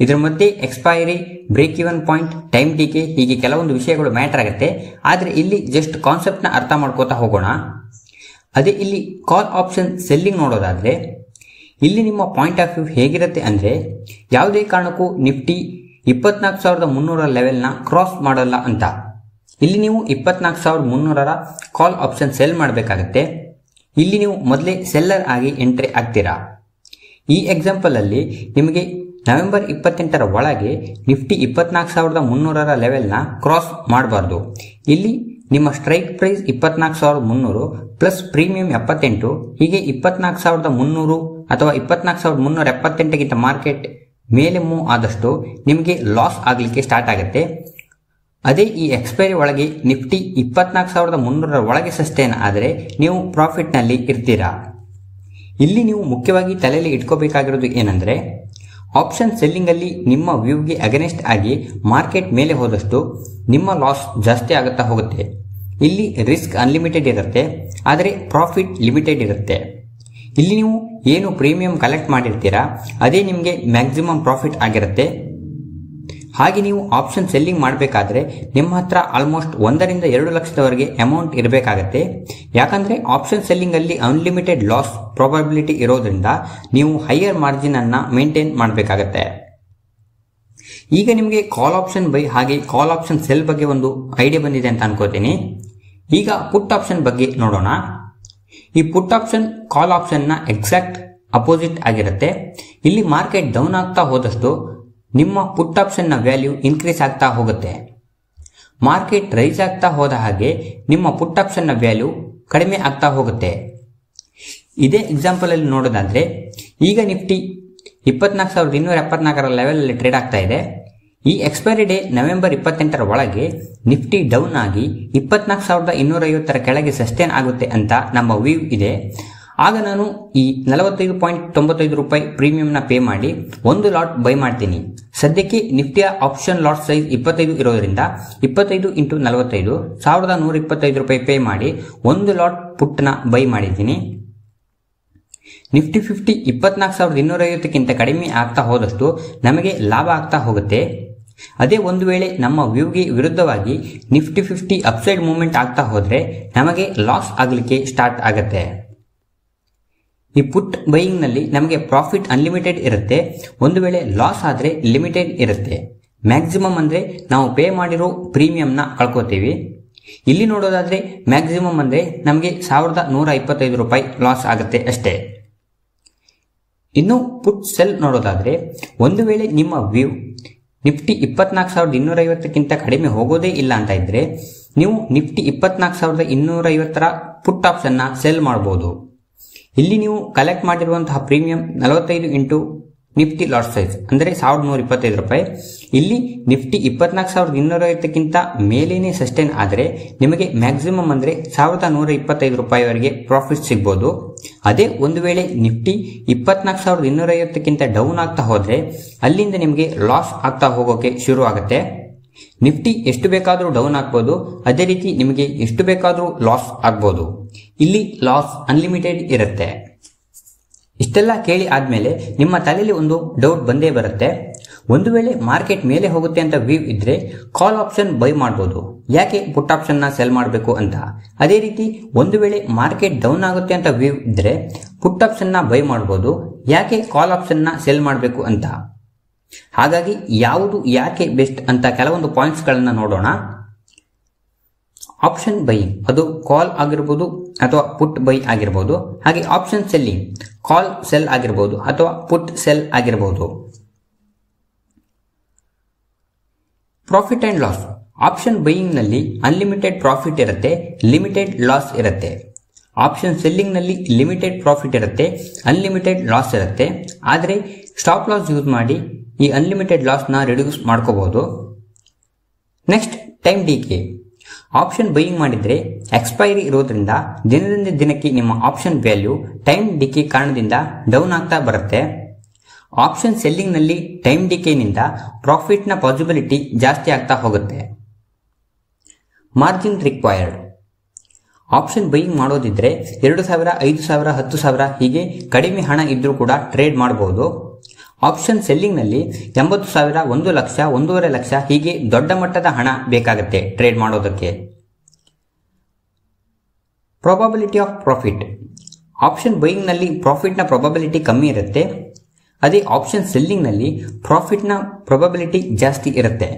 ಇದರ ಮಧ್ಯೆ expiry, break even point, time decay ಹೀಗೆ ಕೆಲವೊಂದು ವಿಷಯಗಳು ಮ್ಯಾಟರ್ ಆಗುತ್ತೆ. ಆದರೆ ಇಲ್ಲಿ ಜಸ್ಟ್ ಕಾನ್ಸೆಪ್ಟ್ ನ ಅರ್ಥ ಮಾಡ್ಕೋತಾ ಹೋಗೋಣ. ಅದೇ ಇಲ್ಲಿ ಕಾಲ್ ಆಪ್ಷನ್ ಸೆಲ್ಲಿಂಗ್ ನೋಡೋದಾದ್ರೆ ಇಲ್ಲಿ ನಿಮ್ಮ ಪಾಯಿಂಟ್ ಆಫ್ ವ್ಯೂ ಹೇಗಿರುತ್ತೆ ಅಂದ್ರೆ ಯಾವುದೇ ಕಾರಣಕ್ಕೂ ನಿಫ್ಟಿ 24,300 ಲೆವೆಲ್ನ ಕ್ರಾಸ್ ಮಾಡಲ್ಲ ಅಂತ. ಇಲ್ಲಿ ನೀವು 24,300ರ ಕಾಲ್ ಆಪ್ಷನ್ ಸೆಲ್ ಮಾಡಬೇಕಾಗತ್ತೆ. ಇಲ್ಲಿ ನೀವು ಮೊದಲೇ ಸೆಲ್ಲರ್ ಆಗಿ ಎಂಟ್ರಿ ಆಗ್ತೀರಾ. ಈ ಎಕ್ಸಾಂಪಲ್ ಅಲ್ಲಿ ನಿಮಗೆ ನವೆಂಬರ್ 28ರ ಒಳಗೆ ನಿಫ್ಟಿ 24,300ರ ಲೆವೆಲ್ನ ಕ್ರಾಸ್ ಮಾಡಬಾರ್ದು. ಇಲ್ಲಿ ನಿಮ್ಮ ಸ್ಟ್ರೈಕ್ ಪ್ರೈಸ್ 24,300 ಪ್ಲಸ್ ಪ್ರೀಮಿಯಂ 78, ಹೀಗೆ 24,300 ಅಥವಾ 24,378ಗಿಂತ ಮಾರ್ಕೆಟ್ ಮೇಲೆ ಮೂವ್ ಆದಷ್ಟು ನಿಮಗೆ ಲಾಸ್ ಆಗಲಿಕ್ಕೆ ಸ್ಟಾರ್ಟ್ ಆಗುತ್ತೆ. ಅದೇ ಈ ಎಕ್ಸ್ಪೈರಿ ಒಳಗೆ ನಿಫ್ಟಿ 24,300ರ ಒಳಗೆ ಸಸ್ಟೈನ್ ಆದರೆ ನೀವು ಪ್ರಾಫಿಟ್ ನಲ್ಲಿ ಇರ್ತೀರಾ. ಇಲ್ಲಿ ನೀವು ಮುಖ್ಯವಾಗಿ ತಲೆಯಲ್ಲಿ ಇಟ್ಕೋಬೇಕಾಗಿರೋದು ಏನಂದ್ರೆ ಆಪ್ಷನ್ ಸೆಲ್ಲಿಂಗ್ ಅಲ್ಲಿ ನಿಮ್ಮ ವ್ಯೂಗೆ ಅಗೇನೆಸ್ಟ್ ಆಗಿ ಮಾರ್ಕೆಟ್ ಮೇಲೆ ಹೋದಷ್ಟು ನಿಮ್ಮ ಲಾಸ್ ಜಾಸ್ತಿ ಆಗುತ್ತಾ ಹೋಗುತ್ತೆ. ಇಲ್ಲಿ ರಿಸ್ಕ್ ಅನ್ಲಿಮಿಟೆಡ್ ಇರುತ್ತೆ, ಆದರೆ ಪ್ರಾಫಿಟ್ ಲಿಮಿಟೆಡ್ ಇರುತ್ತೆ. ಇಲ್ಲಿ ನೀವು ಏನು ಪ್ರೀಮಿಯಂ ಕಲೆಕ್ಟ್ ಮಾಡಿರ್ತೀರಾ ಅದೇ ನಿಮಗೆ ಮ್ಯಾಕ್ಸಿಮಮ್ ಪ್ರಾಫಿಟ್ ಆಗಿರುತ್ತೆ. ಹಾಗೆ ನೀವು ಆಪ್ಷನ್ ಸೆಲ್ಲಿಂಗ್ ಮಾಡಬೇಕಾದ್ರೆ ನಿಮ್ಮ ಹತ್ರ ಆಲ್ಮೋಸ್ಟ್ 1 ರಿಂದ 2 ಲಕ್ಷದವರೆಗೆ ಅಮೌಂಟ್ ಇರಬೇಕಾಗತ್ತೆ. ಯಾಕಂದ್ರೆ ಆಪ್ಷನ್ ಸೆಲ್ಲಿಂಗ್ ಅಲ್ಲಿ ಅನ್ಲಿಮಿಟೆಡ್ ಲಾಸ್ ಪ್ರಾಬಬಿಲಿಟಿ ಇರೋದ್ರಿಂದ ನೀವು ಹೈಯರ್ ಮಾರ್ಜಿನ್ ಅನ್ನ ಮೇಂಟೈನ್ ಮಾಡಬೇಕಾಗತ್ತೆ. ಈಗ ನಿಮಗೆ ಕಾಲ್ ಆಪ್ಷನ್ ಬೈ ಹಾಗೆ ಕಾಲ್ ಆಪ್ಷನ್ ಸೆಲ್ ಬಗ್ಗೆ ಒಂದು ಐಡಿಯಾ ಬಂದಿದೆ ಅಂತ ಅನ್ಕೋತೀನಿ. ಈಗ ಪುಟ್ ಆಪ್ಷನ್ ಬಗ್ಗೆ ನೋಡೋಣ. ಈ ಪುಟ್ ಆಪ್ಷನ್ ಕಾಲ್ ಆಪ್ಷನ್ ನ ಎಕ್ಸಾಕ್ಟ್ ಅಪೋಸಿಟ್ ಆಗಿರುತ್ತೆ. ಇಲ್ಲಿ ಮಾರ್ಕೆಟ್ ಡೌನ್ ಆಗ್ತಾ ಹೋದಷ್ಟು ನಿಮ್ಮ ಪುಟ್ ಆಪ್ಷನ್ ನ ವ್ಯಾಲ್ಯೂ ಇನ್ಕ್ರೀಸ್ ಆಗ್ತಾ ಹೋಗುತ್ತೆ. ಮಾರ್ಕೆಟ್ ರೈಸ್ ಆಗ್ತಾ ಹೋದ ಹಾಗೆ ನಿಮ್ಮ ಪುಟ್ ಆಪ್ಷನ್ ನ ವ್ಯಾಲ್ಯೂ ಕಡಿಮೆ ಆಗ್ತಾ ಹೋಗುತ್ತೆ. ಇದೇ ಎಕ್ಸಾಂಪಲ್ ಅಲ್ಲಿ ನೋಡೋದಾದ್ರೆ ಈಗ ನಿಫ್ಟಿ 24,274ರ ಲೆವೆಲ್ ಅಲ್ಲಿ ಟ್ರೇಡ್ ಆಗ್ತಾ ಇದೆ. ಈ ಎಕ್ಸ್ಪೈರಿ ಡೇ ನವೆಂಬರ್ 28ರ ಒಳಗೆ ನಿಫ್ಟಿ ಡೌನ್ ಆಗಿ 24,250ರ ಕೆಳಗೆ ಸಸ್ಟೈನ್ ಆಗುತ್ತೆ ಅಂತ ನಮ್ಮ ವ್ಯೂ ಇದೆ. ಆಗ ನಾನು ಈ 45.95 ರೂಪಾಯಿ ಪ್ರೀಮಿಯಂನ ಪೇ ಮಾಡಿ ಒಂದು ಲಾಟ್ ಬೈ ಮಾಡ್ತೀನಿ. ಸದ್ಯಕ್ಕೆ ನಿಫ್ಟಿಯ ಆಪ್ಷನ್ ಲಾಟ್ ಸೈಜ್ 25 ಇರೋದ್ರಿಂದ 25 × 45 1,125 ರೂಪಾಯಿ ಪೇ ಮಾಡಿ ಒಂದು ಲಾಟ್ ಪುಟ್ನ ಬೈ ಮಾಡಿದ್ದೀನಿ. ನಿಫ್ಟಿ 50 24,250ಕ್ಕಿಂತ ಕಡಿಮೆ ಆಗ್ತಾ ಹೋದಷ್ಟು ನಮಗೆ ಲಾಭ ಆಗ್ತಾ ಹೋಗುತ್ತೆ. ಅದೇ ಒಂದು ವೇಳೆ ನಮ್ಮ ವ್ಯೂಗೆ ವಿರುದ್ಧವಾಗಿ ನಿಫ್ಟಿ 50 ಅಪ್ಸೈಡ್ ಮೂವ್ಮೆಂಟ್ ಆಗ್ತಾ ಹೋದ್ರೆ ನಮಗೆ ಲಾಸ್ ಆಗಲಿಕ್ಕೆ ಸ್ಟಾರ್ಟ್ ಆಗುತ್ತೆ. ಈ ಪುಟ್ ಬೈಯಿಂಗ್ ನಲ್ಲಿ ನಮಗೆ ಪ್ರಾಫಿಟ್ ಅನ್ಲಿಮಿಟೆಡ್ ಇರುತ್ತೆ. ಒಂದು ವೇಳೆ ಲಾಸ್ ಆದ್ರೆ ಲಿಮಿಟೆಡ್ ಇರುತ್ತೆ. ಮ್ಯಾಕ್ಸಿಮಮ್ ಅಂದ್ರೆ ನಾವು ಪೇ ಮಾಡಿರೋ ಪ್ರೀಮಿಯಂನ ಕಳ್ಕೋತೀವಿ. ಇಲ್ಲಿ ನೋಡೋದಾದ್ರೆ ಮ್ಯಾಕ್ಸಿಮಮ್ ಅಂದ್ರೆ ನಮಗೆ 1,125 ರೂಪಾಯಿ ಲಾಸ್ ಆಗುತ್ತೆ ಅಷ್ಟೇ. ಇನ್ನು ಪುಟ್ ಸೆಲ್ ನೋಡೋದಾದ್ರೆ ಒಂದು ವೇಳೆ ನಿಮ್ಮ ವ್ಯೂ ನಿಫ್ಟಿ 24,250ಕ್ಕಿಂತ ಕಡಿಮೆ ಹೋಗೋದೇ ಇಲ್ಲ ಅಂತ ಇದ್ರೆ ನೀವು ನಿಫ್ಟಿ 24,250ರ ಪುಟ್ ಆಪ್ಷನ್ ನ ಸೆಲ್ ಮಾಡಬಹುದು. ಇಲ್ಲಿ ನೀವು ಕಲೆಕ್ಟ್ ಮಾಡಿರುವಂತಹ ಪ್ರೀಮಿಯಂ 45 × ನಿಫ್ಟಿ ಲಾಟ್ ಸೈಜ್ ಅಂದ್ರೆ 1,125 ರೂಪಾಯಿ. ಇಲ್ಲಿ ನಿಫ್ಟಿ 24,250ಕ್ಕಿಂತ ಮೇಲೇನೆ ಸಸ್ಟೈನ್ ಆದರೆ ನಿಮಗೆ ಮ್ಯಾಕ್ಸಿಮಮ್ ಅಂದ್ರೆ 1,125 ರೂಪಾಯಿವರೆಗೆ ಪ್ರಾಫಿಟ್ ಸಿಗಬಹುದು. ಅದೇ ಒಂದು ವೇಳೆ ನಿಫ್ಟಿ 24,250ಕ್ಕಿಂತ ಡೌನ್ ಆಗ್ತಾ ಹೋದ್ರೆ ಅಲ್ಲಿಂದ ನಿಮಗೆ ಲಾಸ್ ಆಗ್ತಾ ಹೋಗೋಕೆ ಶುರು ಆಗುತ್ತೆ. ನಿಫ್ಟಿ ಎಷ್ಟು ಬೇಕಾದರೂ ಡೌನ್ ಆಗ್ಬೋದು, ಅದೇ ರೀತಿ ನಿಮಗೆ ಎಷ್ಟು ಬೇಕಾದರೂ ಲಾಸ್ ಆಗ್ಬೋದು. ಇಲ್ಲಿ ಲಾಸ್ ಅನ್ಲಿಮಿಟೆಡ್ ಇರುತ್ತೆ. ಇಷ್ಟೆಲ್ಲ ಕೇಳಿ ಆದ್ಮೇಲೆ ನಿಮ್ಮ ತಲೆಯಲ್ಲಿ ಒಂದು ಡೌಟ್ ಬಂದೇ ಬರುತ್ತೆ. ಒಂದು ವೇಳೆ ಮಾರ್ಕೆಟ್ ಮೇಲೆ ಹೋಗುತ್ತೆ ಅಂತ ವ್ಯೂ ಇದ್ರೆ ಕಾಲ್ ಆಪ್ಷನ್ ಬೈ ಮಾಡಬಹುದು, ಯಾಕೆ ಪುಟ್ ಆಪ್ಷನ್ ನ ಸೆಲ್ ಮಾಡಬೇಕು ಅಂತ. ಅದೇ ರೀತಿ ಒಂದು ವೇಳೆ ಮಾರ್ಕೆಟ್ ಡೌನ್ ಆಗುತ್ತೆ ಅಂತ ವ್ಯೂ ಇದ್ರೆ ಪುಟ್ ಆಪ್ಷನ್ ನ ಬೈ ಮಾಡಬಹುದು, ಯಾಕೆ ಕಾಲ್ ಆಪ್ಷನ್ ನ ಸೆಲ್ ಮಾಡಬೇಕು ಅಂತ. ಹಾಗಾಗಿ ಯಾವುದು ಯಾಕೆ ಬೆಸ್ಟ್ ಅಂತ ಕೆಲವೊಂದು ಪಾಯಿಂಟ್ಸ್ ಗಳನ್ನ ನೋಡೋಣ. ಆಪ್ಷನ್ ಬೈಯಿಂಗ್ ಅದು ಕಾಲ್ ಆಗಿರಬಹುದು ಅಥವಾ ಪುಟ್ ಬೈ ಆಗಿರಬಹುದು. ಹಾಗೆ ಆಪ್ಷನ್ ಸೆಲ್ಲಿಂಗ್ ಕಾಲ್ ಸೆಲ್ ಆಗಿರಬಹುದು ಅಥವಾ ಪುಟ್ ಸೆಲ್ ಆಗಿರಬಹುದು. Profit and loss option buying ನಲ್ಲಿ ಅನ್ಲಿಮಿಟೆಡ್ ಪ್ರಾಫಿಟ್ ಇರುತ್ತೆ, ಲಿಮಿಟೆಡ್ ಲಾಸ್ ಇರುತ್ತೆ. ಆಪ್ಷನ್ ಸೆಲ್ಲಿಂಗ್ ನಲ್ಲಿ ಲಿಮಿಟೆಡ್ ಪ್ರಾಫಿಟ್ ಇರುತ್ತೆ, ಅನ್ಲಿಮಿಟೆಡ್ ಲಾಸ್ ಇರುತ್ತೆ. ಆದರೆ ಸ್ಟಾಪ್ ಲಾಸ್ ಯೂಸ್ ಮಾಡಿ ಈ ಅನ್ಲಿಮಿಟೆಡ್ ಲಾಸ್ ನ ರಿಡ್ಯೂಸ್ ಮಾಡ್ಕೋಬಹುದು. Next time decay. Option buying ಮಾಡಿದ್ರೆ ಎಕ್ಸ್ಪೈರಿ ಇರೋದ್ರಿಂದ ದಿನದಿಂದ ದಿನಕ್ಕೆ ನಿಮ್ಮ ಆಪ್ಷನ್ ವ್ಯಾಲ್ಯೂ ಟೈಮ್ ಡಿಕೆ ಕಾರಣದಿಂದ ಡೌನ್ ಆಗ್ತಾ ಬರುತ್ತೆ. ಆಪ್ಷನ್ ಸೆಲ್ಲಿಂಗ್ ನಲ್ಲಿ ಟೈಮ್ ಡಿಕೆನಿಂದ ಪ್ರಾಫಿಟ್ ನ ಪಾಸಿಬಿಲಿಟಿ ಜಾಸ್ತಿ ಆಗ್ತಾ ಹೋಗುತ್ತೆ. ಮಾರ್ಜಿನ್ ರಿಕ್ವೈರ್ಡ್ ಆಪ್ಷನ್ ಬೈಯಿಂಗ್ ಮಾಡೋದಿದ್ರೆ 2,000, 5,000, 10,000 ಹೀಗೆ ಕಡಿಮೆ ಹಣ ಇದ್ರೂ ಕೂಡ ಟ್ರೇಡ್ ಮಾಡಬಹುದು. ಆಪ್ಷನ್ ಸೆಲ್ಲಿಂಗ್ ನಲ್ಲಿ 80,000, 1 ಲಕ್ಷ, 1.5 ಲಕ್ಷ ಹೀಗೆ ದೊಡ್ಡ ಮಟ್ಟದ ಹಣ ಬೇಕಾಗುತ್ತೆ ಟ್ರೇಡ್ ಮಾಡೋದಕ್ಕೆ. Probability of profit option buying ನಲ್ಲಿ ಪ್ರಾಫಿಟ್ ನ ಪ್ರಾಬಬಿಲಿಟಿ ಕಮ್ಮಿ ಇರುತ್ತೆ, ಅದೇ ಆಪ್ಷನ್ ಸೆಲ್ಲಿಂಗ್ ನಲ್ಲಿ ಪ್ರಾಫಿಟ್ ನ ಪ್ರಾಬಬಿಲಿಟಿ ಜಾಸ್ತಿ ಇರುತ್ತೆ.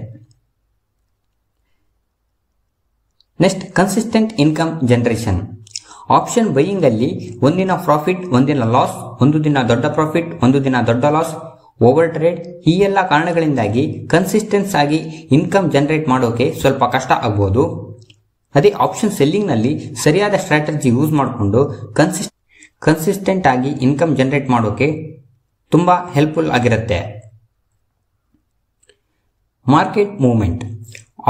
Next consistent income generation. Option buying ಅಲ್ಲಿ ಒಂದಿನ ಪ್ರಾಫಿಟ್, ಒಂದಿನ ಲಾಸ್, ಒಂದು ದಿನ ದೊಡ್ಡ ಪ್ರಾಫಿಟ್, ಒಂದು ದಿನ ದೊಡ್ಡ ಲಾಸ್, ಓವರ್ ಟ್ರೇಡ್, ಈ ಎಲ್ಲ ಕಾರಣಗಳಿಂದಾಗಿ ಕನ್ಸಿಸ್ಟೆನ್ಸ್ ಆಗಿ ಇನ್ಕಮ್ ಜನರೇಟ್ ಮಾಡೋಕೆ ಸ್ವಲ್ಪ ಕಷ್ಟ ಆಗ್ಬೋದು. ಅದೇ ಆಪ್ಷನ್ ಸೆಲ್ಲಿಂಗ್ ನಲ್ಲಿ ಸರಿಯಾದ ಸ್ಟ್ರಾಟಜಿ ಯೂಸ್ ಮಾಡಿಕೊಂಡು ಕನ್ಸಿಸ್ಟೆಂಟ್ ಆಗಿ ಇನ್ಕಮ್ ಜನರೇಟ್ ಮಾಡೋಕೆ ತುಂಬಾ ಹೆಲ್ಪ್ಫುಲ್ ಆಗಿರುತ್ತೆ. ಮಾರ್ಕೆಟ್ ಮೂವ್ಮೆಂಟ್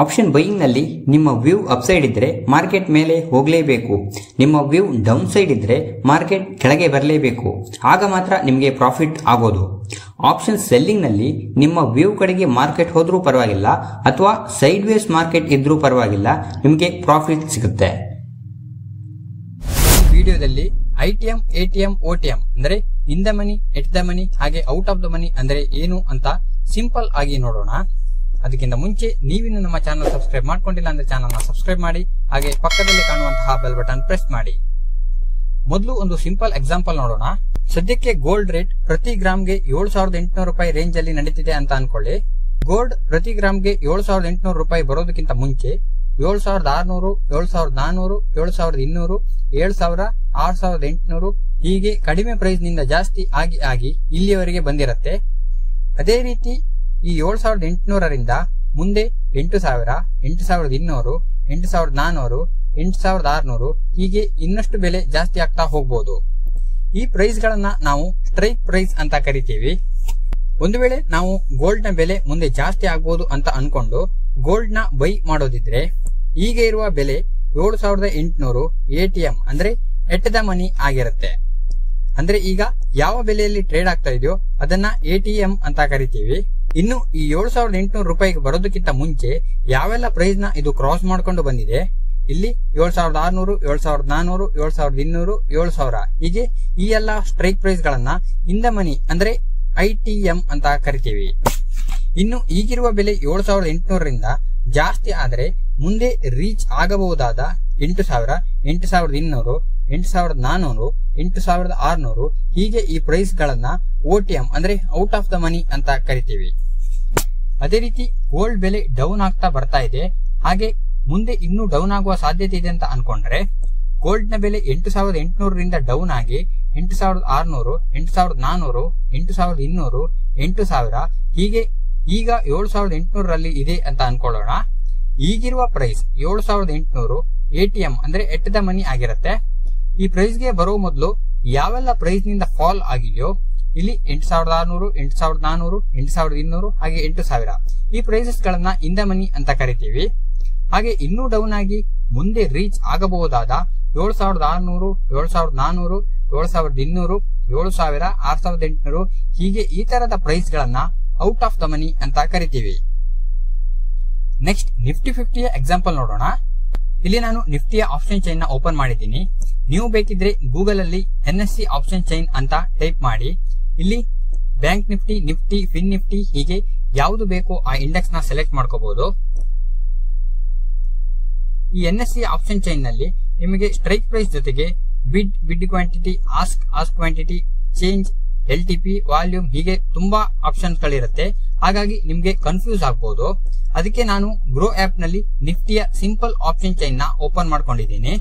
ಆಪ್ಷನ್ ಬೈಯಿಂಗ್ ನಲ್ಲಿ ನಿಮ್ಮ ವ್ಯೂ ಅಪ್ಸೈಡ್ ಇದ್ರೆ ಮಾರ್ಕೆಟ್ ಮೇಲೆ ಹೋಗಲೇಬೇಕು, ನಿಮ್ಮ ವ್ಯೂ ಡೌನ್ ಸೈಡ್ ಇದ್ರೆ ಮಾರ್ಕೆಟ್ ಕೆಳಗೆ ಬರಲೇಬೇಕು, ಆಗ ಮಾತ್ರ ನಿಮಗೆ ಪ್ರಾಫಿಟ್ ಆಗೋದು. ಆಪ್ಷನ್ ಸೆಲ್ಲಿಂಗ್ ನಲ್ಲಿ ನಿಮ್ಮ ವ್ಯೂ ಕಡೆಗೆ ಮಾರ್ಕೆಟ್ ಹೋದ್ರೂ ಪರವಾಗಿಲ್ಲ ಅಥವಾ ಸೈಡ್ ವೇಸ್ ಮಾರ್ಕೆಟ್ ಇದ್ರೂ ಪರವಾಗಿಲ್ಲ, ನಿಮಗೆ ಪ್ರಾಫಿಟ್ ಸಿಗುತ್ತೆ. ವಿಡಿಯೋದಲ್ಲಿ ಐಟಿಎಂ, ಎಟಿಎಂ, ಓಟಿಎಂ ಅಂದ್ರೆ ಇನ್ the money, at the money ಹಾಗೆ ಔಟ್ ಆಫ್ ದ ಮನಿ ಅಂದ್ರೆ ಏನು ಅಂತ ಸಿಂಪಲ್ ಆಗಿ ನೋಡೋಣ. ಅದಕ್ಕಿಂತ ಮುಂಚೆ ನೀವಿನ್ನು ನಮ್ಮ ಚಾನಲ್ ಸಬ್ಸ್ಕ್ರೈಬ್ ಮಾಡ್ಕೊಂಡಿಲ್ಲ ಅಂದ್ರೆ ಚಾನಲ್ ನ ಸಬ್ಸ್ಕ್ರೈಬ್ ಮಾಡಿ, ಹಾಗೆ ಪಕ್ಕದಲ್ಲಿ ಕಾಣುವಂತಹ ಬೆಲ್ ಬಟನ್ ಪ್ರೆಸ್ ಮಾಡಿ. ಮೊದಲು ಒಂದು ಸಿಂಪಲ್ ಎಕ್ಸಾಂಪಲ್ ನೋಡೋಣ. ಸದ್ಯಕ್ಕೆ ಗೋಲ್ಡ್ ರೇಟ್ ಪ್ರತಿ ಗ್ರಾಮ್ಗೆ 7,800 ರೂಪಾಯಿ ರೇಂಜ್ ಅಲ್ಲಿ ನಡೀತಿದೆ ಅಂತ ಅನ್ಕೊಳ್ಳಿ. ಗೋಲ್ಡ್ ಪ್ರತಿ ಗ್ರಾಮ್ಗೆ 7,800 ರೂಪಾಯಿ ಬರೋದಕ್ಕಿಂತ ಮುಂಚೆ 7,600, 7,400, 7,200, 7,000, 6,800 ಹೀಗೆ ಕಡಿಮೆ ಪ್ರೈಸ್ ನಿಂದ ಜಾಸ್ತಿ ಆಗಿ ಇಲ್ಲಿಯವರೆಗೆ ಬಂದಿರತ್ತೆ. ಅದೇ ರೀತಿ ಈ 7,800ರಿಂದ ಮುಂದೆ 8,000, 8,200, 8,400, 8,600 ಹೀಗೆ ಇನ್ನಷ್ಟು ಬೆಲೆ ಜಾಸ್ತಿ ಆಗ್ತಾ ಹೋಗ್ಬೋದು. ಈ ಪ್ರೈಸ್ ಗಳನ್ನ ನಾವು ಸ್ಟ್ರೈಕ್ ಪ್ರೈಸ್ ಅಂತ ಕರಿತೀವಿ. ಒಂದು ವೇಳೆ ನಾವು ಗೋಲ್ಡ್ ನ ಬೆಲೆ ಮುಂದೆ ಜಾಸ್ತಿ ಆಗ್ಬೋದು ಅಂತ ಅನ್ಕೊಂಡು ಗೋಲ್ಡ್ ನ ಬೈ ಮಾಡೋದಿದ್ರೆ ಈಗ ಇರುವ ಬೆಲೆ 7,800 ಎಟಿಎಂ ಅಂದ್ರೆ ಎಟ್ ದ ಮನಿ ಆಗಿರುತ್ತೆ. ಅಂದ್ರೆ ಈಗ ಯಾವ ಬೆಲೆಯಲ್ಲಿ ಟ್ರೇಡ್ ಆಗ್ತಾ ಇದೆಯೋ ಅದನ್ನ ಎಟಿಎಂ ಅಂತ ಕರಿತೀವಿ. ಇನ್ನು ಈ 7,800 ರೂಪಾಯಿಗೆ ಬರೋದಕ್ಕಿಂತ ಮುಂಚೆ ಯಾವೆಲ್ಲ ಪ್ರೈಸ್ ನ ಇದು ಕ್ರಾಸ್ ಮಾಡ್ಕೊಂಡು ಬಂದಿದೆ, ಇಲ್ಲಿ 7,600, 7,400, 7,200, 7,000 ಹೀಗೆ ಈ ಎಲ್ಲ ಸ್ಟ್ರೈಕ್ ಪ್ರೈಸ್ ಗಳನ್ನ ಇನ್ ದ ಮನಿ ಅಂದ್ರೆ ಐಟಿಎಂ ಅಂತ ಕರಿತೀವಿ. ಇನ್ನು ಈಗಿರುವ ಬೆಲೆ 7,800ರಿಂದ ಜಾಸ್ತಿ ಆದರೆ ಮುಂದೆ ರೀಚ್ ಆಗಬಹುದಾದ 8,000, 8,200, 8,400, 8,600 ಹೀಗೆ ಈ ಪ್ರೈಸ್ ಗಳನ್ನ ಓಟಿಎಂ ಅಂದ್ರೆ ಔಟ್ ಆಫ್ ದ ಮನಿ ಅಂತ ಕರಿತೀವಿ. ಅದೇ ರೀತಿ ಗೋಲ್ಡ್ ಬೆಲೆ ಡೌನ್ ಆಗ್ತಾ ಬರ್ತಾ ಇದೆ, ಹಾಗೆ ಮುಂದೆ ಇನ್ನೂ ಡೌನ್ ಆಗುವ ಸಾಧ್ಯತೆ ಇದೆ ಅಂತ ಅನ್ಕೊಂಡ್ರೆ ಗೋಲ್ಡ್ ನ ಬೆಲೆ 8,800ರಿಂದ ಡೌನ್ ಆಗಿ 8,600, 8,400, 8,200, 8,000 ಹೀಗೆ ಈಗ 7,800ರಲ್ಲಿ ಇದೆ ಅಂತ ಅನ್ಕೊಳ್ಳೋಣ. ಈಗಿರುವ ಪ್ರೈಸ್ 7,800 ಎಟಿಎಂ ಅಂದ್ರೆ ಎಟ್ ದ ಮನಿ ಆಗಿರುತ್ತೆ. ಈ ಪ್ರೈಸ್ ಗೆ ಬರೋ ಮೊದಲು ಯಾವೆಲ್ಲ ಪ್ರೈಸ್ ನಿಂದ ಫಾಲ್ ಆಗಿದೆಯೋ ಇಲ್ಲಿ 8,600, 8,400, 8,200 ಹಾಗೆ 8,000 ಈ ಪ್ರೈಸಸ್ ಗಳನ್ನ ಇನ್ ದ ಮನಿ ಅಂತ ಕರಿತೀವಿ. ಹಾಗೆ ಇನ್ನೂ ಡೌನ್ ಆಗಿ ಮುಂದೆ ರೀಚ್ ಆಗಬಹುದಾದ 7,600, 7,400, 7,200, 7,000, 6,800 ಹೀಗೆ ಈ ತರದ ಪ್ರೈಸ್ ಗಳನ್ನ ಔಟ್ ಆಫ್ ದ ಮನಿ ಅಂತ ಕರಿತೀವಿ. ನೆಕ್ಸ್ಟ್ ನಿಫ್ಟಿ 50ಯ ಎಕ್ಸಾಂಪಲ್ ನೋಡೋಣ. ಇಲ್ಲಿ ನಾನು ನಿಫ್ಟಿಯ ಆಪ್ಷನ್ ಚೈನ್ ನ ಓಪನ್ ಮಾಡಿದ್ದೀನಿ. ನೀವು ಬೇಕಿದ್ರೆ ಗೂಗಲ್ ಅಲ್ಲಿ NSE ಆಪ್ಷನ್ ಚೈನ್ ಅಂತ ಟೈಪ್ ಮಾಡಿ. ಇಲ್ಲಿ bank Nifty, Nifty, fin Nifty ಹೀಗೆ ಯಾವುದು ಬೇಕೋ ಆ ಇಂಡೆಕ್ಸ್ ನ ಸೆಲೆಕ್ಟ್ ಮಾಡ್ಕೋಬಹುದು. ಈ NSE ಆಪ್ಷನ್ ಚೈನ್ ನಲ್ಲಿ ನಿಮಗೆ ಸ್ಟ್ರೈಕ್ ಪ್ರೈಸ್ ಜೊತೆಗೆ ಬಿಡ್ quantity, ask quantity, change, LTP, volume ಹೀಗೆ ತುಂಬಾ ಆಪ್ಷನ್ಸ್ ಗಳಿರುತ್ತೆ. ಹಾಗಾಗಿ ನಿಮ್ಗೆ ಕನ್ಫ್ಯೂಸ್ ಆಗಬಹುದು. ಅದಕ್ಕೆ ನಾನು ಗ್ರೋ ಆಪ್ ನಲ್ಲಿ ನಿಫ್ಟಿಯ ಸಿಂಪಲ್ ಆಪ್ಷನ್ ಚೈನ್ ನ ಓಪನ್ ಮಾಡ್ಕೊಂಡಿದ್ದೀನಿ.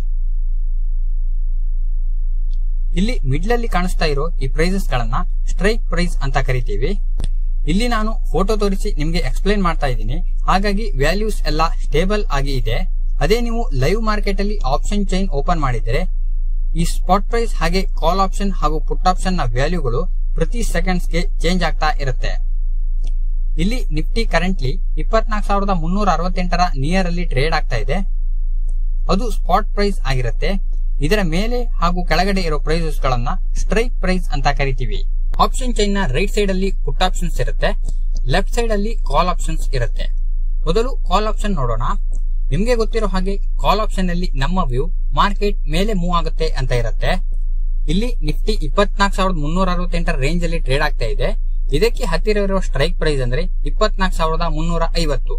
ಇಲ್ಲಿ ಮಿಡ್ಲ್ ಅಲ್ಲಿ ಕಾಣಿಸ್ತಾ ಇರೋ ಈ ಪ್ರೈಸಸ್ ಗಳನ್ನ ಸ್ಟ್ರೈಕ್ ಪ್ರೈಸ್ ಅಂತ ಕರಿತೀವಿ. ಇಲ್ಲಿ ನಾನು ಫೋಟೋ ತೋರಿಸಿ ನಿಮ್ಗೆ ಎಕ್ಸ್ಪ್ಲೈನ್ ಮಾಡ್ತಾ ಇದ್ದೀನಿ. ಹಾಗಾಗಿ ವ್ಯಾಲ್ಯೂಸ್ ಎಲ್ಲ ಸ್ಟೇಬಲ್ ಆಗಿ ಇದೆ. ಅದೇ ನೀವು ಲೈವ್ ಮಾರ್ಕೆಟ್ ಅಲ್ಲಿ ಆಪ್ಷನ್ ಚೈನ್ ಓಪನ್ ಮಾಡಿದ್ರೆ ಈ ಸ್ಪಾಟ್ ಪ್ರೈಸ್ ಹಾಗೆ ಕಾಲ್ ಆಪ್ಷನ್ ಹಾಗೂ ಪುಟ್ ಆಪ್ಷನ್ ನ ವ್ಯಾಲ್ಯೂಗಳು ಪ್ರತಿ ಸೆಕೆಂಡ್ಸ್ ಗೆ ಚೇಂಜ್ ಆಗ್ತಾ ಇರುತ್ತೆ. ಇಲ್ಲಿ ನಿಫ್ಟಿ ಕರೆಂಟ್ಲಿ 24,368 ನಿಯರ್ ಅಲ್ಲಿ ಟ್ರೇಡ್ ಆಗ್ತಾ ಇದೆ. ಅದು ಸ್ಪಾಟ್ ಪ್ರೈಸ್ ಆಗಿರುತ್ತೆ. ಇದರ ಮೇಲೆ ಹಾಗೂ ಕೆಳಗಡೆ ಇರೋ ಪ್ರೈಸಸ್ ಗಳನ್ನ ಸ್ಟ್ರೈಕ್ ಪ್ರೈಸ್ ಅಂತ ಕರಿತೀವಿ. ಆಪ್ಷನ್ ಚೈನ್ ನ ರೈಟ್ ಸೈಡ್ ಅಲ್ಲಿ ಪುಟ್ ಆಪ್ಷನ್ಸ್ ಇರುತ್ತೆ, ಲೆಫ್ಟ್ ಸೈಡ್ ಅಲ್ಲಿ ಕಾಲ್ ಆಪ್ಷನ್ಸ್ ಇರುತ್ತೆ. ಮೊದಲು ಕಾಲ್ ಆಪ್ಷನ್ ನೋಡೋಣ. ನಿಮ್ಗೆ ಗೊತ್ತಿರೋ ಹಾಗೆ ಕಾಲ್ ಆಪ್ಷನ್ ಅಲ್ಲಿ ನಮ್ಮ ವ್ಯೂ ಮಾರ್ಕೆಟ್ ಮೇಲೆ ಮೂವ್ ಆಗುತ್ತೆ ಅಂತ ಇರುತ್ತೆ. ಇಲ್ಲಿ ನಿಫ್ಟಿ 24,368 ರೇಂಜ್ ಅಲ್ಲಿ ಟ್ರೇಡ್ ಆಗ್ತಾ ಇದೆ. ಇದಕ್ಕೆ ಹತ್ತಿರ ಇರುವ ಸ್ಟ್ರೈಕ್ ಪ್ರೈಸ್ ಅಂದ್ರೆ 24,350.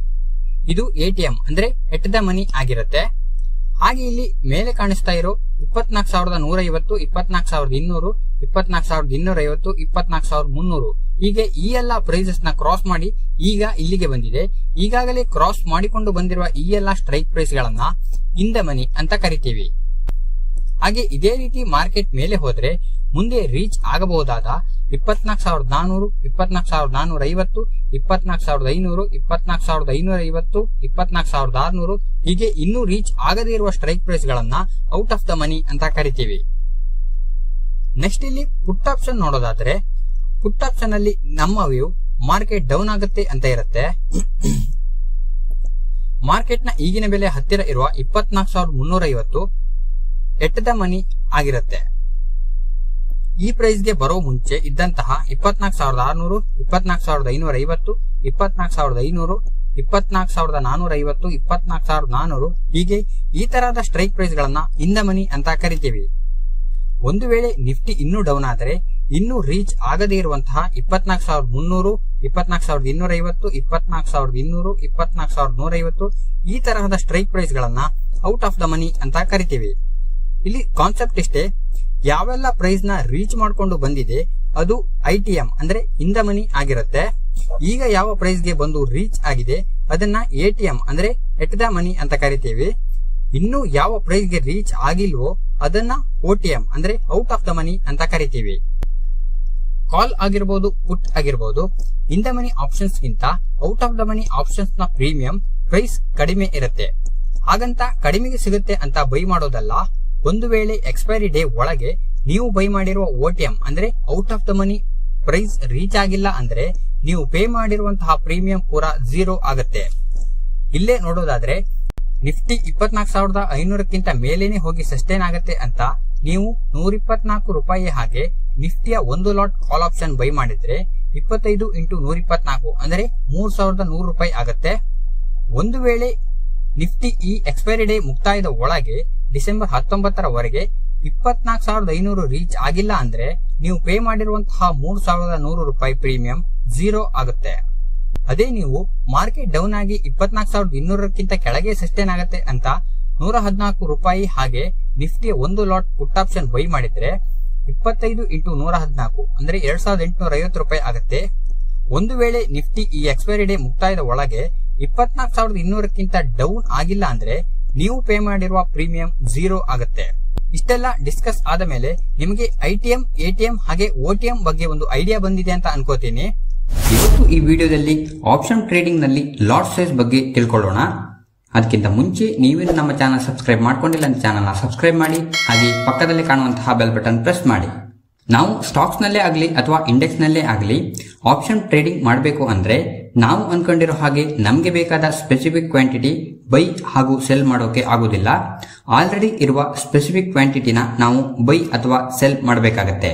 ಇದು ATM ಅಂದ್ರೆ ಎಟ್ ದ ಮನಿ ಆಗಿರುತ್ತೆ. ಹಾಗೆ ಇಲ್ಲಿ ಮೇಲೆ ಕಾಣಿಸ್ತಾ ಇರೋ 24,150, 24,200, 24,250, 24,300 ಹೀಗೆ ಈ ಎಲ್ಲಾ ಪ್ರೈಸಸ್ ನ ಕ್ರಾಸ್ ಮಾಡಿ ಈಗ ಇಲ್ಲಿಗೆ ಬಂದಿದೆ. ಈಗಾಗಲೇ ಕ್ರಾಸ್ ಮಾಡಿಕೊಂಡು ಬಂದಿರುವ ಈ ಎಲ್ಲಾ ಸ್ಟ್ರೈಕ್ ಪ್ರೈಸ್ ಗಳನ್ನ ಇನ್ ದ ಮನಿ ಅಂತ ಕರಿತೀವಿ. ಹಾಗೆ ಇದೇ ರೀತಿ ಮಾರ್ಕೆಟ್ ಮೇಲೆ ಹೋದ್ರೆ ಮುಂದೆ ರೀಚ್ ಆಗಬಹುದಾದ 24,400, 24,450, 24,500, 24,550, 24,600 ಹೀಗೆ ಇನ್ನೂ ರೀಚ್ ಆಗದೇ ಇರುವ ಸ್ಟ್ರೈಕ್ ಪ್ರೈಸ್ ಗಳನ್ನ ಔಟ್ ಆಫ್ ದ ಮನಿ ಅಂತ ಕರಿತೀವಿ. ನೆಕ್ಸ್ಟ್ ಇಲ್ಲಿ ಪುಟ್ ಆಪ್ಷನ್ ನೋಡೋದಾದ್ರೆ ಪುಟ್ ಆಪ್ಷನ್ ಅಲ್ಲಿ ನಮ್ಮ ವ್ಯೂ ಮಾರ್ಕೆಟ್ ಡೌನ್ ಆಗುತ್ತೆ ಅಂತ ಇರುತ್ತೆ. ಮಾರ್ಕೆಟ್ ನ ಈಗಿನ ಬೆಲೆ ಹತ್ತಿರ ಇರುವ 24,350 ಎಟ್ ದ ಮನಿ ಆಗಿರುತ್ತೆ. ಈ ಪ್ರೈಸ್ ಗೆ ಬರೋ ಮುಂಚೆ ಇದ್ದಂತಹ 24,600, 24,550, 24,500, 24,450, 24,400 ಹೀಗೆ ಈ ತರಹದ ಸ್ಟ್ರೈಕ್ ಪ್ರೈಸ್ ಗಳನ್ನ ಇನ್ ದ ಮನಿ ಅಂತ ಕರಿತೀವಿ. ಒಂದು ವೇಳೆ ನಿಫ್ಟಿ ಇನ್ನೂ ಡೌನ್ ಆದರೆ ಇನ್ನೂ ರೀಚ್ ಆಗದೇ ಇರುವಂತಹ 24,300, 24,250, 24,200, 24,150 ಈ ತರಹದ ಸ್ಟ್ರೈಕ್ ಪ್ರೈಸ್ ಗಳನ್ನ ಔಟ್ ಆಫ್ ದ ಮನಿ ಅಂತ ಕರಿತೀವಿ. ಇಲ್ಲಿ ಕಾನ್ಸೆಪ್ಟ್ ಇಷ್ಟೇ, ಯಾವೆಲ್ಲ ಪ್ರೈಸ್ ನ ರೀಚ್ ಮಾಡ್ಕೊಂಡು ಬಂದಿದೆ ಅದು ITM ಅಂದ್ರೆ ಇನ್ ದ ಮನಿ ಆಗಿರುತ್ತೆ. ಈಗ ಯಾವ ಪ್ರೈಸ್ ಗೆ ಬಂದು ರೀಚ್ ಆಗಿದೆ ಅದನ್ನ ATM ಅಂದ್ರೆ ಎಟ್ ದ ಮನಿ ಅಂತ ಕರಿತೀವಿ. ಇನ್ನು ಯಾವ ಪ್ರೈಸ್ ಗೆ ರೀಚ್ ಆಗಿಲ್ವೋ ಅದನ್ನ OTM ಅಂದ್ರೆ ಔಟ್ ಆಫ್ ದ ಮನಿ ಅಂತ ಕರಿತೀವಿ. ಕಾಲ್ ಆಗಿರಬಹುದು, ಪುಟ್ ಆಗಿರಬಹುದು, ಇನ್ ದ ಮನಿ ಆಪ್ಷನ್ಸ್ ಗಿಂತ out of the money options ನ ಪ್ರೀಮಿಯಂ ಪ್ರೈಸ್ ಕಡಿಮೆ ಇರುತ್ತೆ. ಹಾಗಂತ ಕಡಿಮೆಗೆ ಸಿಗುತ್ತೆ ಅಂತ ಬೈ ಮಾಡೋದಲ್ಲ. ಒಂದು ವೇಳೆ ಎಕ್ಸ್ಪೈರಿ ಡೇ ಒಳಗೆ ನೀವು ಬೈ ಮಾಡಿರುವ OTM ಅಂದ್ರೆ out of the money price reach ಆಗಿಲ್ಲ ಅಂದ್ರೆ ನೀವು ಪೇ ಮಾಡಿರುವಂತಹ ಪ್ರೀಮಿಯಂ ಪೂರ 0 ಆಗುತ್ತೆ. ಇಲ್ಲೇ ನೋಡೋದಾದ್ರೆ ನಿಫ್ಟಿ 24,500ಕ್ಕಿಂತ ಮೇಲೇನೆ ಹೋಗಿ ಸಸ್ಟೈನ್ ಆಗುತ್ತೆ ಅಂತ ನೀವು 124 ರೂಪಾಯಿ ಹಾಗೆ ನಿಫ್ಟಿಯ ಒಂದು ಲಾಟ್ ಕಾಲ್ ಆಪ್ಷನ್ ಬೈ ಮಾಡಿದ್ರೆ 25 × 124 ಅಂದ್ರೆ 3,100 ರೂಪಾಯಿ ಆಗುತ್ತೆ. ಒಂದು ವೇಳೆ ನಿಫ್ಟಿ ಈ ಎಕ್ಸ್ಪೈರಿ ಡೇ ಮುಕ್ತಾಯದ ಒಳಗೆ ಡಿಸೆಂಬರ್ 19ರವರೆಗೆ 24,500 ರೀಚ್ ಆಗಿಲ್ಲ ಅಂದ್ರೆ ನೀವು ಪೇ ಮಾಡಿರುವಂತಹ 3,100 ರೂಪಾಯಿ ಪ್ರೀಮಿಯಂ 0 ಆಗುತ್ತೆ. ಅದೇ ನೀವು ಮಾರ್ಕೆಟ್ ಡೌನ್ ಆಗಿ 24,200ಕ್ಕಿಂತ ಕೆಳಗೆ ಸಸ್ಟೈನ್ ಆಗುತ್ತೆ ಅಂತ 114 ರೂಪಾಯಿ ಹಾಗೆ ನಿಫ್ಟಿಯ ಒಂದು ಲಾಟ್ ಪುಟ್ ಆಪ್ಷನ್ ಬೈ ಮಾಡಿದ್ರೆ 25 × 114 ಅಂದ್ರೆ 2,850 ರೂಪಾಯಿ ಆಗುತ್ತೆ. ಒಂದು ವೇಳೆ ನಿಫ್ಟಿ ಈ ಎಕ್ಸ್ಪೈರಿ ಡೇ ಮುಕ್ತಾಯದ ಒಳಗೆ 24,200ಕ್ಕಿಂತ ಡೌನ್ ಆಗಿಲ್ಲ ಅಂದ್ರೆ ನೀವು ಪೇ ಮಾಡಿರುವ ಪ್ರೀಮಿಯಂ 0 ಆಗುತ್ತೆ. ಇಷ್ಟೆಲ್ಲ ಡಿಸ್ಕಸ್ ಆದ ಮೇಲೆ ನಿಮಗೆ ITM, ATM ಹಾಗೆ OTM ಬಗ್ಗೆ ಒಂದು ಐಡಿಯಾ ಬಂದಿದೆ ಅಂತ ಅನ್ಕೋತೀನಿ. ಇವತ್ತು ಈ ವಿಡಿಯೋದಲ್ಲಿ ಆಪ್ಷನ್ ಟ್ರೇಡಿಂಗ್ ನಲ್ಲಿ ಲಾಟ್ ಸೈಜ್ ಬಗ್ಗೆ ತಿಳ್ಕೊಳ್ಳೋಣ. ಅದಕ್ಕಿಂತ ಮುಂಚೆ ನೀವೇನು ನಮ್ಮ ಚಾನಲ್ ಸಬ್ಸ್ಕ್ರೈಬ್ ಮಾಡ್ಕೊಂಡಿಲ್ಲ ಅಂತ ಚಾನಲ್ ನ ಸಬ್ಸ್ಕ್ರೈಬ್ ಮಾಡಿ, ಹಾಗೆ ಪಕ್ಕದಲ್ಲಿ ಕಾಣುವಂತಹ ಬೆಲ್ ಬಟನ್ ಪ್ರೆಸ್ ಮಾಡಿ. ನಾವು ಸ್ಟಾಕ್ಸ್ ನಲ್ಲೇ ಆಗಲಿ ಅಥವಾ ಇಂಡೆಕ್ಸ್ ನಲ್ಲೇ ಆಗಲಿ ಆಪ್ಷನ್ ಟ್ರೇಡಿಂಗ್ ಮಾಡಬೇಕು ಅಂದ್ರೆ ನಾವು ಅನ್ಕೊಂಡಿರೋ ಹಾಗೆ ನಮಗೆ ಬೇಕಾದ ಸ್ಪೆಸಿಫಿಕ್ ಕ್ವಾಂಟಿಟಿ ಬೈ ಹಾಗೂ ಸೆಲ್ ಮಾಡೋಕೆ ಆಗುದಿಲ್ಲ. ಆಲ್ರೆಡಿ ಇರುವ ಸ್ಪೆಸಿಫಿಕ್ ಕ್ವಾಂಟಿಟಿನ ನಾವು ಬೈ ಅಥವಾ ಸೆಲ್ ಮಾಡಬೇಕಾಗತ್ತೆ.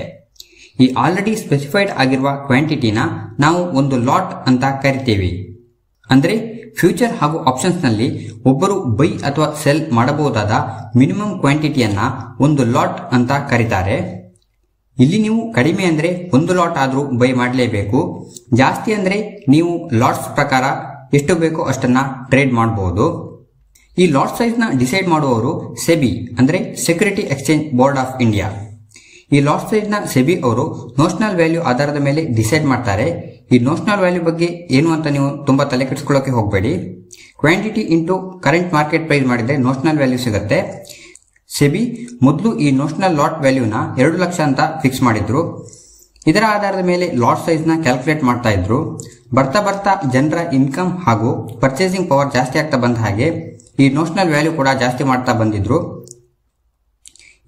ಈ ಆಲ್ರೆಡಿ ಸ್ಪೆಸಿಫೈಡ್ ಆಗಿರುವ ಕ್ವಾಂಟಿಟಿನ ನಾವು ಒಂದು ಲಾಟ್ ಅಂತ ಕರಿತೀವಿ. ಅಂದ್ರೆ ಫ್ಯೂಚರ್ ಹಾಗೂ ಆಪ್ಷನ್ಸ್ ನಲ್ಲಿ ಒಬ್ಬರು ಬೈ ಅಥವಾ ಸೆಲ್ ಮಾಡಬಹುದಾದ ಮಿನಿಮಮ್ ಕ್ವಾಂಟಿಟಿಯನ್ನ ಒಂದು ಲಾಟ್ ಅಂತ ಕರೀತಾರೆ. ಇಲ್ಲಿ ನೀವು ಕಡಿಮೆ ಅಂದ್ರೆ ಒಂದು ಲಾಟ್ ಆದ್ರೂ ಬೈ ಮಾಡಲೇಬೇಕು. ಜಾಸ್ತಿ ಅಂದ್ರೆ ನೀವು ಲಾಟ್ಸ್ ಪ್ರಕಾರ ಎಷ್ಟು ಬೇಕೋ ಅಷ್ಟನ್ನ ಟ್ರೇಡ್ ಮಾಡಬಹುದು. ಈ ಲಾಟ್ ಸೈಜ್ ನ ಡಿಸೈಡ್ ಮಾಡುವವರು ಸೆಬಿ ಅಂದ್ರೆ security exchange board of India. ಈ ಲಾಟ್ ಸೈಜ್ ನ ಸೆಬಿ ಅವರು ನೋಷನಲ್ ವ್ಯಾಲ್ಯೂ ಆಧಾರದ ಮೇಲೆ ಡಿಸೈಡ್ ಮಾಡ್ತಾರೆ. ಈ ನೋಷನಲ್ ವ್ಯಾಲ್ಯೂ ಬಗ್ಗೆ ಏನು ಅಂತ ನೀವು ತುಂಬಾ ತಲೆ ಕೆಡಿಸ್ಕೊಳ್ಳೋಕೆ ಹೋಗಬೇಡಿ. Quantity into current market price ಮಾಡಿದ್ರೆ ನೋಷನಲ್ ವ್ಯಾಲ್ಯೂ ಸಿಗುತ್ತೆ. ಸೆಬಿ ಮೊದಲು ಈ ನೋಷನಲ್ ಲಾಟ್ ವ್ಯಾಲ್ಯೂನ 2 ಲಕ್ಷ ಅಂತ ಫಿಕ್ಸ್ ಮಾಡಿದ್ರು. ಇದರ ಆಧಾರದ ಮೇಲೆ ಲಾಟ್ ಸೈಜ್ ನ ಕ್ಯಾಲ್ಕುಲೇಟ್ ಮಾಡ್ತಾ ಇದ್ರು. ಬರ್ತಾ ಬರ್ತಾ ಜನರ ಇನ್ಕಮ್ ಹಾಗೂ ಪರ್ಚೇಸಿಂಗ್ ಪವರ್ ಜಾಸ್ತಿ ಆಗ್ತಾ ಬಂದ ಹಾಗೆ ಈ ನೋಷನಲ್ ವ್ಯಾಲ್ಯೂ ಕೂಡ ಜಾಸ್ತಿ ಮಾಡ್ತಾ ಬಂದಿದ್ರು.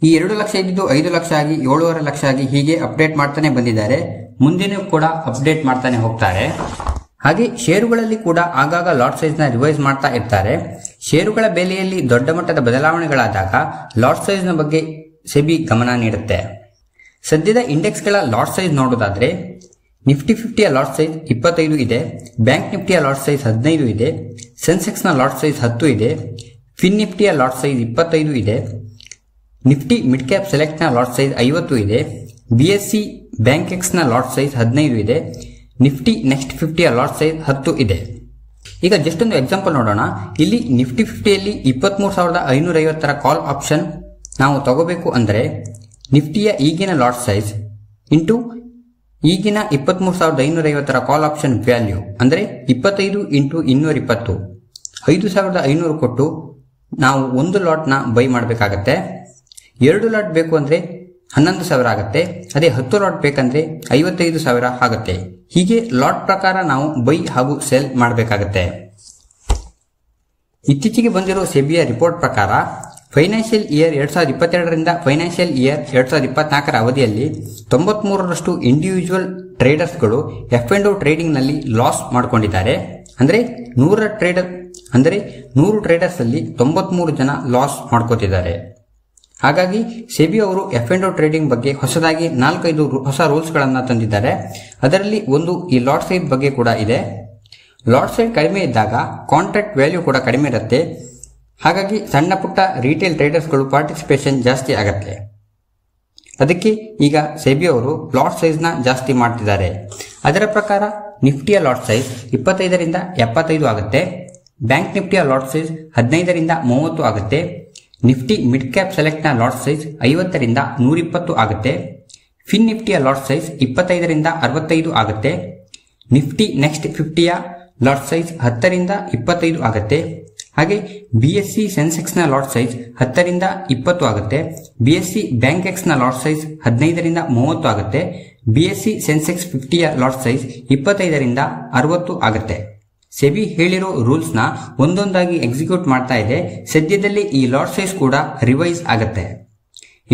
ಈ 2 ಲಕ್ಷ ಇದ್ದಿದ್ದು 5 ಲಕ್ಷ ಆಗಿ 7.5 ಲಕ್ಷ ಆಗಿ ಹೀಗೆ ಅಪ್ಡೇಟ್ ಮಾಡ್ತಾನೆ ಬಂದಿದ್ದಾರೆ. ಮುಂದಿನ ಕೂಡ ಅಪ್ಡೇಟ್ ಮಾಡ್ತಾನೆ ಹೋಗ್ತಾರೆ. ಹಾಗೆ ಷೇರುಗಳಲ್ಲಿ ಕೂಡ ಆಗಾಗ ಲಾಟ್ ಸೈಜ್ ನ ರಿವೈಸ್ ಮಾಡ್ತಾ ಇರ್ತಾರೆ. ಷೇರುಗಳ ಬೆಲೆಯಲ್ಲಿ ದೊಡ್ಡ ಮಟ್ಟದ ಬದಲಾವಣೆಗಳಾದಾಗ ಲಾಟ್ ಸೈಜ್ ನ ಬಗ್ಗೆ ಸೆಬಿ ಗಮನ ನೀಡುತ್ತೆ. ಸದ್ಯದ ಇಂಡೆಕ್ಸ್ ಗಳ ಲಾಟ್ ಸೈಜ್ ನೋಡೋದಾದ್ರೆ ನಿಫ್ಟಿ 50ಯ ಲಾಟ್ ಸೈಜ್ 25 ಇದೆ, ಬ್ಯಾಂಕ್ ನಿಫ್ಟಿಯ ಲಾಟ್ ಸೈಜ್ 15 ಇದೆ, ಸೆನ್ಸೆಕ್ಸ್ ನ ಲಾಟ್ ಸೈಜ್ 10 ಇದೆ, ಫಿನ್ ನಿಫ್ಟಿಯ ಲಾಟ್ ಸೈಜ್ 25 ಇದೆ, ನಿಫ್ಟಿ ಮಿಡ್ ಕ್ಯಾಪ್ ಸೆಲೆಕ್ಟ್ ನ ಲಾಟ್ ಸೈಜ್ 50 ಇದೆ, ಬಿಎಸ್ಸಿ ಬ್ಯಾಂಕ್ ಎಕ್ಸ್ ನ ಲಾಟ್ ಸೈಜ್ 15 ಇದೆ, ನಿಫ್ಟಿ ನೆಕ್ಸ್ಟ್ 50ಯ ಲಾಟ್ ಸೈಜ್ 10 ಇದೆ. ಈಗ ಜಸ್ಟ್ ಒಂದು ಎಕ್ಸಾಂಪಲ್ ನೋಡೋಣ. ಇಲ್ಲಿ ನಿಫ್ಟಿ 50ಯಲ್ಲಿ 23,550 ಕಾಲ್ ಆಪ್ಷನ್ ನಾವು ತಗೋಬೇಕು ಅಂದ್ರೆ ನಿಫ್ಟಿಯ ಈಗಿನ ಲಾಟ್ ಸೈಜ್ ಇಂಟು ಈಗಿನ 23,550 ಕಾಲ್ ಆಪ್ಷನ್ ವ್ಯಾಲ್ಯೂ ಅಂದ್ರೆ 25 ಇಂಟು 220 5,500 ಕೊಟ್ಟು ನಾವು ಒಂದು ಲಾಟ್ ನ ಬೈ ಮಾಡಬೇಕಾಗತ್ತೆ. 2 ಲಾಟ್ ಬೇಕು ಅಂದ್ರೆ 11,000 ಆಗುತ್ತೆ. ಅದೇ 10 ಲಾಟ್ ಬೇಕಂದ್ರೆ 55,000 ಆಗುತ್ತೆ. ಹೀಗೆ ಲಾಟ್ ಪ್ರಕಾರ ನಾವು ಬೈ ಹಾಗೂ ಸೆಲ್ ಮಾಡಬೇಕಾಗತ್ತೆ. ಇತ್ತೀಚೆಗೆ ಬಂದಿರೋ ಸೆಬಿಯ ರಿಪೋರ್ಟ್ ಪ್ರಕಾರ ಫೈನಾನ್ಷಿಯಲ್ ಇಯರ್ 2022ರಿಂದ ಫೈನಾನ್ಷಿಯಲ್ ಇಯರ್ 2024ರ ಅವಧಿಯಲ್ಲಿ 93% ಇಂಡಿವಿಜುವಲ್ ಟ್ರೇಡರ್ಸ್ಗಳು F&O ಟ್ರೇಡಿಂಗ್ ನಲ್ಲಿ ಲಾಸ್ ಮಾಡಿಕೊಂಡಿದ್ದಾರೆ. ಅಂದ್ರೆ 100 ಟ್ರೇಡರ್ಸ್ ಅಲ್ಲಿ 93 ಜನ ಲಾಸ್ ಮಾಡ್ಕೋತಿದ್ದಾರೆ. ಹಾಗಾಗಿ ಸೆಬಿ ಅವರು F&O ಟ್ರೇಡಿಂಗ್ ಬಗ್ಗೆ ಹೊಸದಾಗಿ 4-5 ಹೊಸ ರೂಲ್ಸ್ ಗಳನ್ನ ತಂದಿದ್ದಾರೆ. ಅದರಲ್ಲಿ ಒಂದು ಈ ಲಾಟ್ ಸೈಜ್ ಬಗ್ಗೆ ಕೂಡ ಇದೆ. ಲಾಟ್ ಸೈಜ್ ಕಡಿಮೆ ಇದ್ದಾಗ ಕಾಂಟ್ರಾಕ್ಟ್ ವ್ಯಾಲ್ಯೂ ಕೂಡ ಕಡಿಮೆ ಇರುತ್ತೆ. ಹಾಗಾಗಿ ಸಣ್ಣ ಪುಟ್ಟ ರಿಟೇಲ್ ಟ್ರೇಡರ್ಸ್ಗಳು ಪಾರ್ಟಿಸಿಪೇಷನ್ ಜಾಸ್ತಿ ಆಗತ್ತೆ. ಅದಕ್ಕೆ ಈಗ ಸೆಬಿ ಅವರು ಲಾಟ್ ಸೈಜ್ ನ ಜಾಸ್ತಿ ಮಾಡ್ತಿದ್ದಾರೆ. ಅದರ ಪ್ರಕಾರ ನಿಫ್ಟಿಯ ಲಾಟ್ ಸೈಜ್ 25ರಿಂದ 75 ಆಗುತ್ತೆ, ಬ್ಯಾಂಕ್ ನಿಫ್ಟಿಯ ಲಾಟ್ ಸೈಜ್ 15ರಿಂದ 30 ಆಗುತ್ತೆ, ನಿಫ್ಟಿ ಮಿಡ್ ಕ್ಯಾಪ್ ಸೆಲೆಕ್ಟ್ ನ ಲಾಟ್ ಸೈಜ್ 50ರಿಂದ 120 ಆಗುತ್ತೆ, ಫಿನ್ ನಿಫ್ಟಿಯ ಲಾಟ್ ಸೈಜ್ 25ರಿಂದ 65 ಆಗುತ್ತೆ, ನಿಫ್ಟಿ ನೆಕ್ಸ್ಟ್ 50ಯ ಲಾಟ್ ಸೈಜ್ 10ರಿಂದ 25 ಆಗುತ್ತೆ. ಹಾಗೆ ಬಿಎಸ್ಸಿ ಸೆನ್ಸೆಕ್ಸ್ ನ ಲಾಟ್ ಸೈಜ್ 10ರಿಂದ 20 ಆಗುತ್ತೆ, ಬಿಎಸ್ಸಿ ಬ್ಯಾಂಕ್ ಎಕ್ಸ್ ನ ಲಾಟ್ ಸೈಜ್ 15ರಿಂದ 30 ಆಗುತ್ತೆ, ಬಿಎಸ್ಸಿ ಸೆನ್ಸೆಕ್ಸ್ 50ಯ ಲಾಟ್ ಸೈಜ್ 25ರಿಂದ 60 ಆಗುತ್ತೆ. ಸೆಬಿ ಹೇಳಿರೋ ರೂಲ್ಸ್ ನ ಒಂದೊಂದಾಗಿ ಎಕ್ಸಿಕ್ಯೂಟ್ ಮಾಡ್ತಾ ಇದೆ. ಸದ್ಯದಲ್ಲಿ ಈ ಲಾಟ್ ಸೈಜ್ ಕೂಡ ರಿವೈಸ್ ಆಗುತ್ತೆ.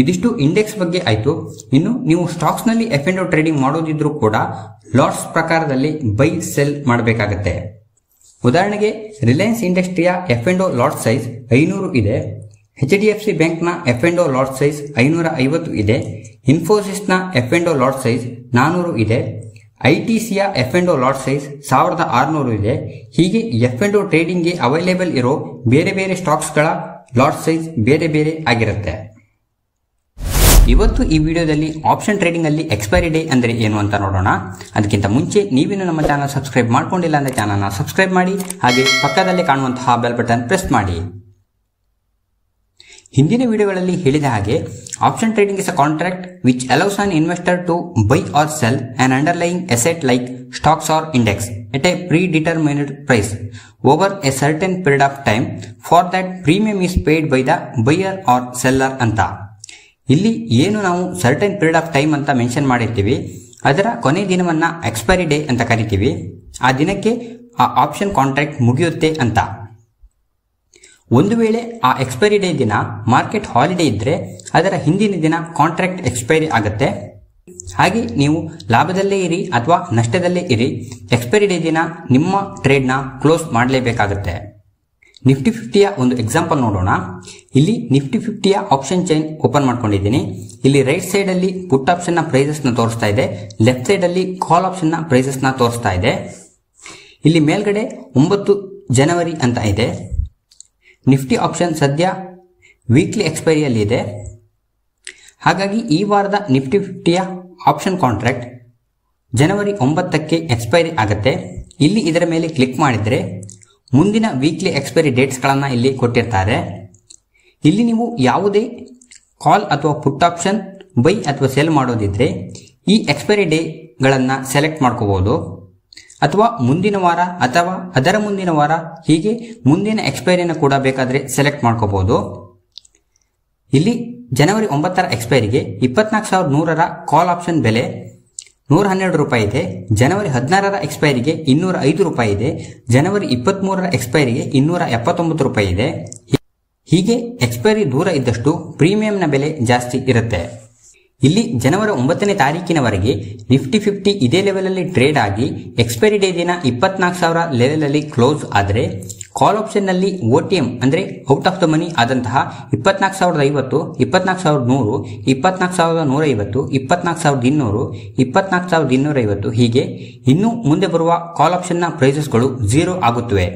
ಇದಿಷ್ಟು ಇಂಡೆಕ್ಸ್ ಬಗ್ಗೆ ಆಯ್ತು. ಇನ್ನು ನೀವು ಸ್ಟಾಕ್ಸ್ ನಲ್ಲಿ F&O ಟ್ರೇಡಿಂಗ್ ಮಾಡೋದಿದ್ರು ಕೂಡ ಲಾಟ್ಸ್ ಪ್ರಕಾರದಲ್ಲಿ ಬೈ ಸೆಲ್ ಮಾಡಬೇಕಾಗತ್ತೆ. ಉದಾಹರಣೆಗೆ ರಿಲಯನ್ಸ್ ಇಂಡಸ್ಟ್ರಿಯ F&O ಲಾಟ್ ಸೈಜ್ 500 ಇದೆ, HDFC ಬ್ಯಾಂಕ್ ನ F&O ಲಾಟ್ ಸೈಜ್ 550 ಇದೆ, ಇನ್ಫೋಸಿಸ್ ನ F&O ಲಾಟ್ ಸೈಜ್ 400 ಇದೆ, ಐಟಿಸಿಯ F&O ಲಾಟ್ ಸೈಜ್ 1600 ಇದೆ. ಹೀಗೆ F&O ಟ್ರೇಡಿಂಗ್ ಗೆ ಅವೈಲೇಬಲ್ ಇರೋ ಬೇರೆ ಬೇರೆ ಸ್ಟಾಕ್ಸ್ ಗಳ ಲಾಟ್ ಸೈಜ್ ಬೇರೆ ಬೇರೆ ಆಗಿರುತ್ತೆ. ಇವತ್ತು ಈ ವಿಡಿಯೋದಲ್ಲಿ ಆಪ್ಷನ್ ಟ್ರೇಡಿಂಗ್ ಅಲ್ಲಿ ಎಕ್ಸ್ಪೈರಿ ಡೇ ಅಂದ್ರೆ ಏನು ಅಂತ ನೋಡೋಣ. ಅದಕ್ಕಿಂತ ಮುಂಚೆ ನೀವೇನು ನಮ್ಮ ಚಾನಲ್ ಸಬ್ಸ್ಕ್ರೈಬ್ ಮಾಡ್ಕೊಂಡಿಲ್ಲ ಅಂದ್ರೆ ಚಾನಲ್ನ ಸಬ್ಸ್ಕ್ರೈಬ್ ಮಾಡಿ, ಹಾಗೆ ಪಕ್ಕದಲ್ಲೇ ಕಾಣುವಂತಹ ಬೆಲ್ ಬಟನ್ ಪ್ರೆಸ್ ಮಾಡಿ. ಹಿಂದಿನ ವಿಡಿಯೋಗಳಲ್ಲಿ ಹೇಳಿದ ಹಾಗೆ option trading is a contract which allows an investor to buy or sell an underlying asset like stocks or index at a predetermined price over a certain period of time. For that premium is paid by the buyer or seller ಅಂತ. ಇಲ್ಲಿ ಏನು ನಾವು certain period of time ಅಂತ mention ಮಾಡಿರ್ತೀವಿ, ಅದರ ಕೊನೆ ದಿನವನ್ನ expiry day ಅಂತ ಕರಿತೀವಿ. ಆ ದಿನಕ್ಕೆ ಆ ಆಪ್ಷನ್ ಕಾಂಟ್ರಾಕ್ಟ್ ಮುಗಿಯುತ್ತೆ ಅಂತ. ಒಂದು ವೇಳೆ ಆ ಎಕ್ಸ್ಪೈರಿ ಡೇ ದಿನ ಮಾರ್ಕೆಟ್ ಹಾಲಿಡೇ ಇದ್ರೆ ಅದರ ಹಿಂದಿನ ದಿನ ಕಾಂಟ್ರಾಕ್ಟ್ ಎಕ್ಸ್ಪೈರಿ ಆಗುತ್ತೆ. ಹಾಗೆ ನೀವು ಲಾಭದಲ್ಲೇ ಇರಿ ಅಥವಾ ನಷ್ಟದಲ್ಲೇ ಇರಿ, ಎಕ್ಸ್ಪೈರಿ ಡೇ ದಿನ ನಿಮ್ಮ ಟ್ರೇಡ್ ನ ಕ್ಲೋಸ್ ಮಾಡಲೇಬೇಕಾಗುತ್ತೆ. ನಿಫ್ಟಿ 50ಯ ಒಂದು ಎಕ್ಸಾಂಪಲ್ ನೋಡೋಣ. ಇಲ್ಲಿ ನಿಫ್ಟಿ 50ಯ ಆಪ್ಷನ್ ಚೈನ್ ಓಪನ್ ಮಾಡ್ಕೊಂಡಿದ್ದೀನಿ. ಇಲ್ಲಿ ರೈಟ್ ಸೈಡ್ ಅಲ್ಲಿ ಪುಟ್ ಆಪ್ಷನ್ ನ ಪ್ರೈಸಸ್ ನ ತೋರಿಸ್ತಾ ಇದೆ, ಲೆಫ್ಟ್ ಸೈಡ್ ಅಲ್ಲಿ ಕಾಲ್ ಆಪ್ಷನ್ ನ ಪ್ರೈಸಸ್ ನ ತೋರಿಸ್ತಾ ಇದೆ. ಇಲ್ಲಿ ಮೇಲ್ಗಡೆ ಜನವರಿ ಅಂತ ಇದೆ. ನಿಫ್ಟಿ ಆಪ್ಷನ್ ಸದ್ಯ ವೀಕ್ಲಿ ಎಕ್ಸ್ಪೈರಿಯಲ್ಲಿ ಇದೆ. ಹಾಗಾಗಿ ಈ ವಾರದ ನಿಫ್ಟಿ 50ಯ ಆಪ್ಷನ್ ಕಾಂಟ್ರಾಕ್ಟ್ ಜನವರಿ 9ಕ್ಕೆ ಎಕ್ಸ್ಪೈರಿ ಆಗುತ್ತೆ. ಇಲ್ಲಿ ಇದರ ಮೇಲೆ ಕ್ಲಿಕ್ ಮಾಡಿದರೆ ಮುಂದಿನ ವೀಕ್ಲಿ ಎಕ್ಸ್ಪೈರಿ ಡೇಟ್ಸ್ಗಳನ್ನು ಇಲ್ಲಿ ಕೊಟ್ಟಿರ್ತಾರೆ. ಇಲ್ಲಿ ನೀವು ಯಾವುದೇ ಕಾಲ್ ಅಥವಾ ಪುಟ್ ಆಪ್ಷನ್ ಬೈ ಅಥವಾ ಸೆಲ್ ಮಾಡೋದಿದ್ರೆ ಈ ಎಕ್ಸ್ಪೈರಿ ಡೇಗಳನ್ನು ಸೆಲೆಕ್ಟ್ ಮಾಡ್ಕೋಬಹುದು, ಅಥವಾ ಮುಂದಿನ ವಾರ ಅಥವಾ ಅದರ ಮುಂದಿನ ವಾರ, ಹೀಗೆ ಮುಂದಿನ ಎಕ್ಸ್ಪೈರಿನ ಕೂಡ ಬೇಕಾದರೆ ಸೆಲೆಕ್ಟ್ ಮಾಡ್ಕೋಬಹುದು. ಇಲ್ಲಿ ಜನವರಿ 9ರ ಎಕ್ಸ್ಪೈರಿಗೆ 24,100ರ ಕಾಲ್ ಆಪ್ಷನ್ ಬೆಲೆ $112 ಇದೆ. ಜನವರಿ 16ರ ಎಕ್ಸ್ಪೈರಿಗೆ $205 ಇದೆ. ಜನವರಿ 23ರ ಎಕ್ಸ್ಪೈರಿಗೆ $279 ಇದೆ. ಹೀಗೆ ಎಕ್ಸ್ಪೈರಿ ದೂರ ಇದ್ದಷ್ಟು ಪ್ರೀಮಿಯಂನ ಬೆಲೆ ಜಾಸ್ತಿ ಇರುತ್ತೆ. ಇಲ್ಲಿ ಜನವರಿ 9ನೇ ತಾರೀಕಿನವರೆಗೆ ನಿಫ್ಟಿ 50 ಇದೇ ಲೆವೆಲಲ್ಲಿ ಟ್ರೇಡ್ ಆಗಿ ಎಕ್ಸ್ಪೈರಿ ಡೇ ದಿನ 24,000 ಲೆವೆಲಲ್ಲಿ ಕ್ಲೋಸ್ ಆದರೆ ಕಾಲ್ ಆಪ್ಷನ್ನಲ್ಲಿ OTM ಅಂದರೆ ಔಟ್ ಆಫ್ ದ ಮನಿ ಆದಂತಹ 24,050, 24,100, 24,150, 24,200, 24,250 ಹೀಗೆ ಇನ್ನೂ ಮುಂದೆ ಬರುವ ಕಾಲ್ ಆಪ್ಷನ್ನ ಪ್ರೈಸಸ್ಗಳು 0 ಆಗುತ್ತವೆ.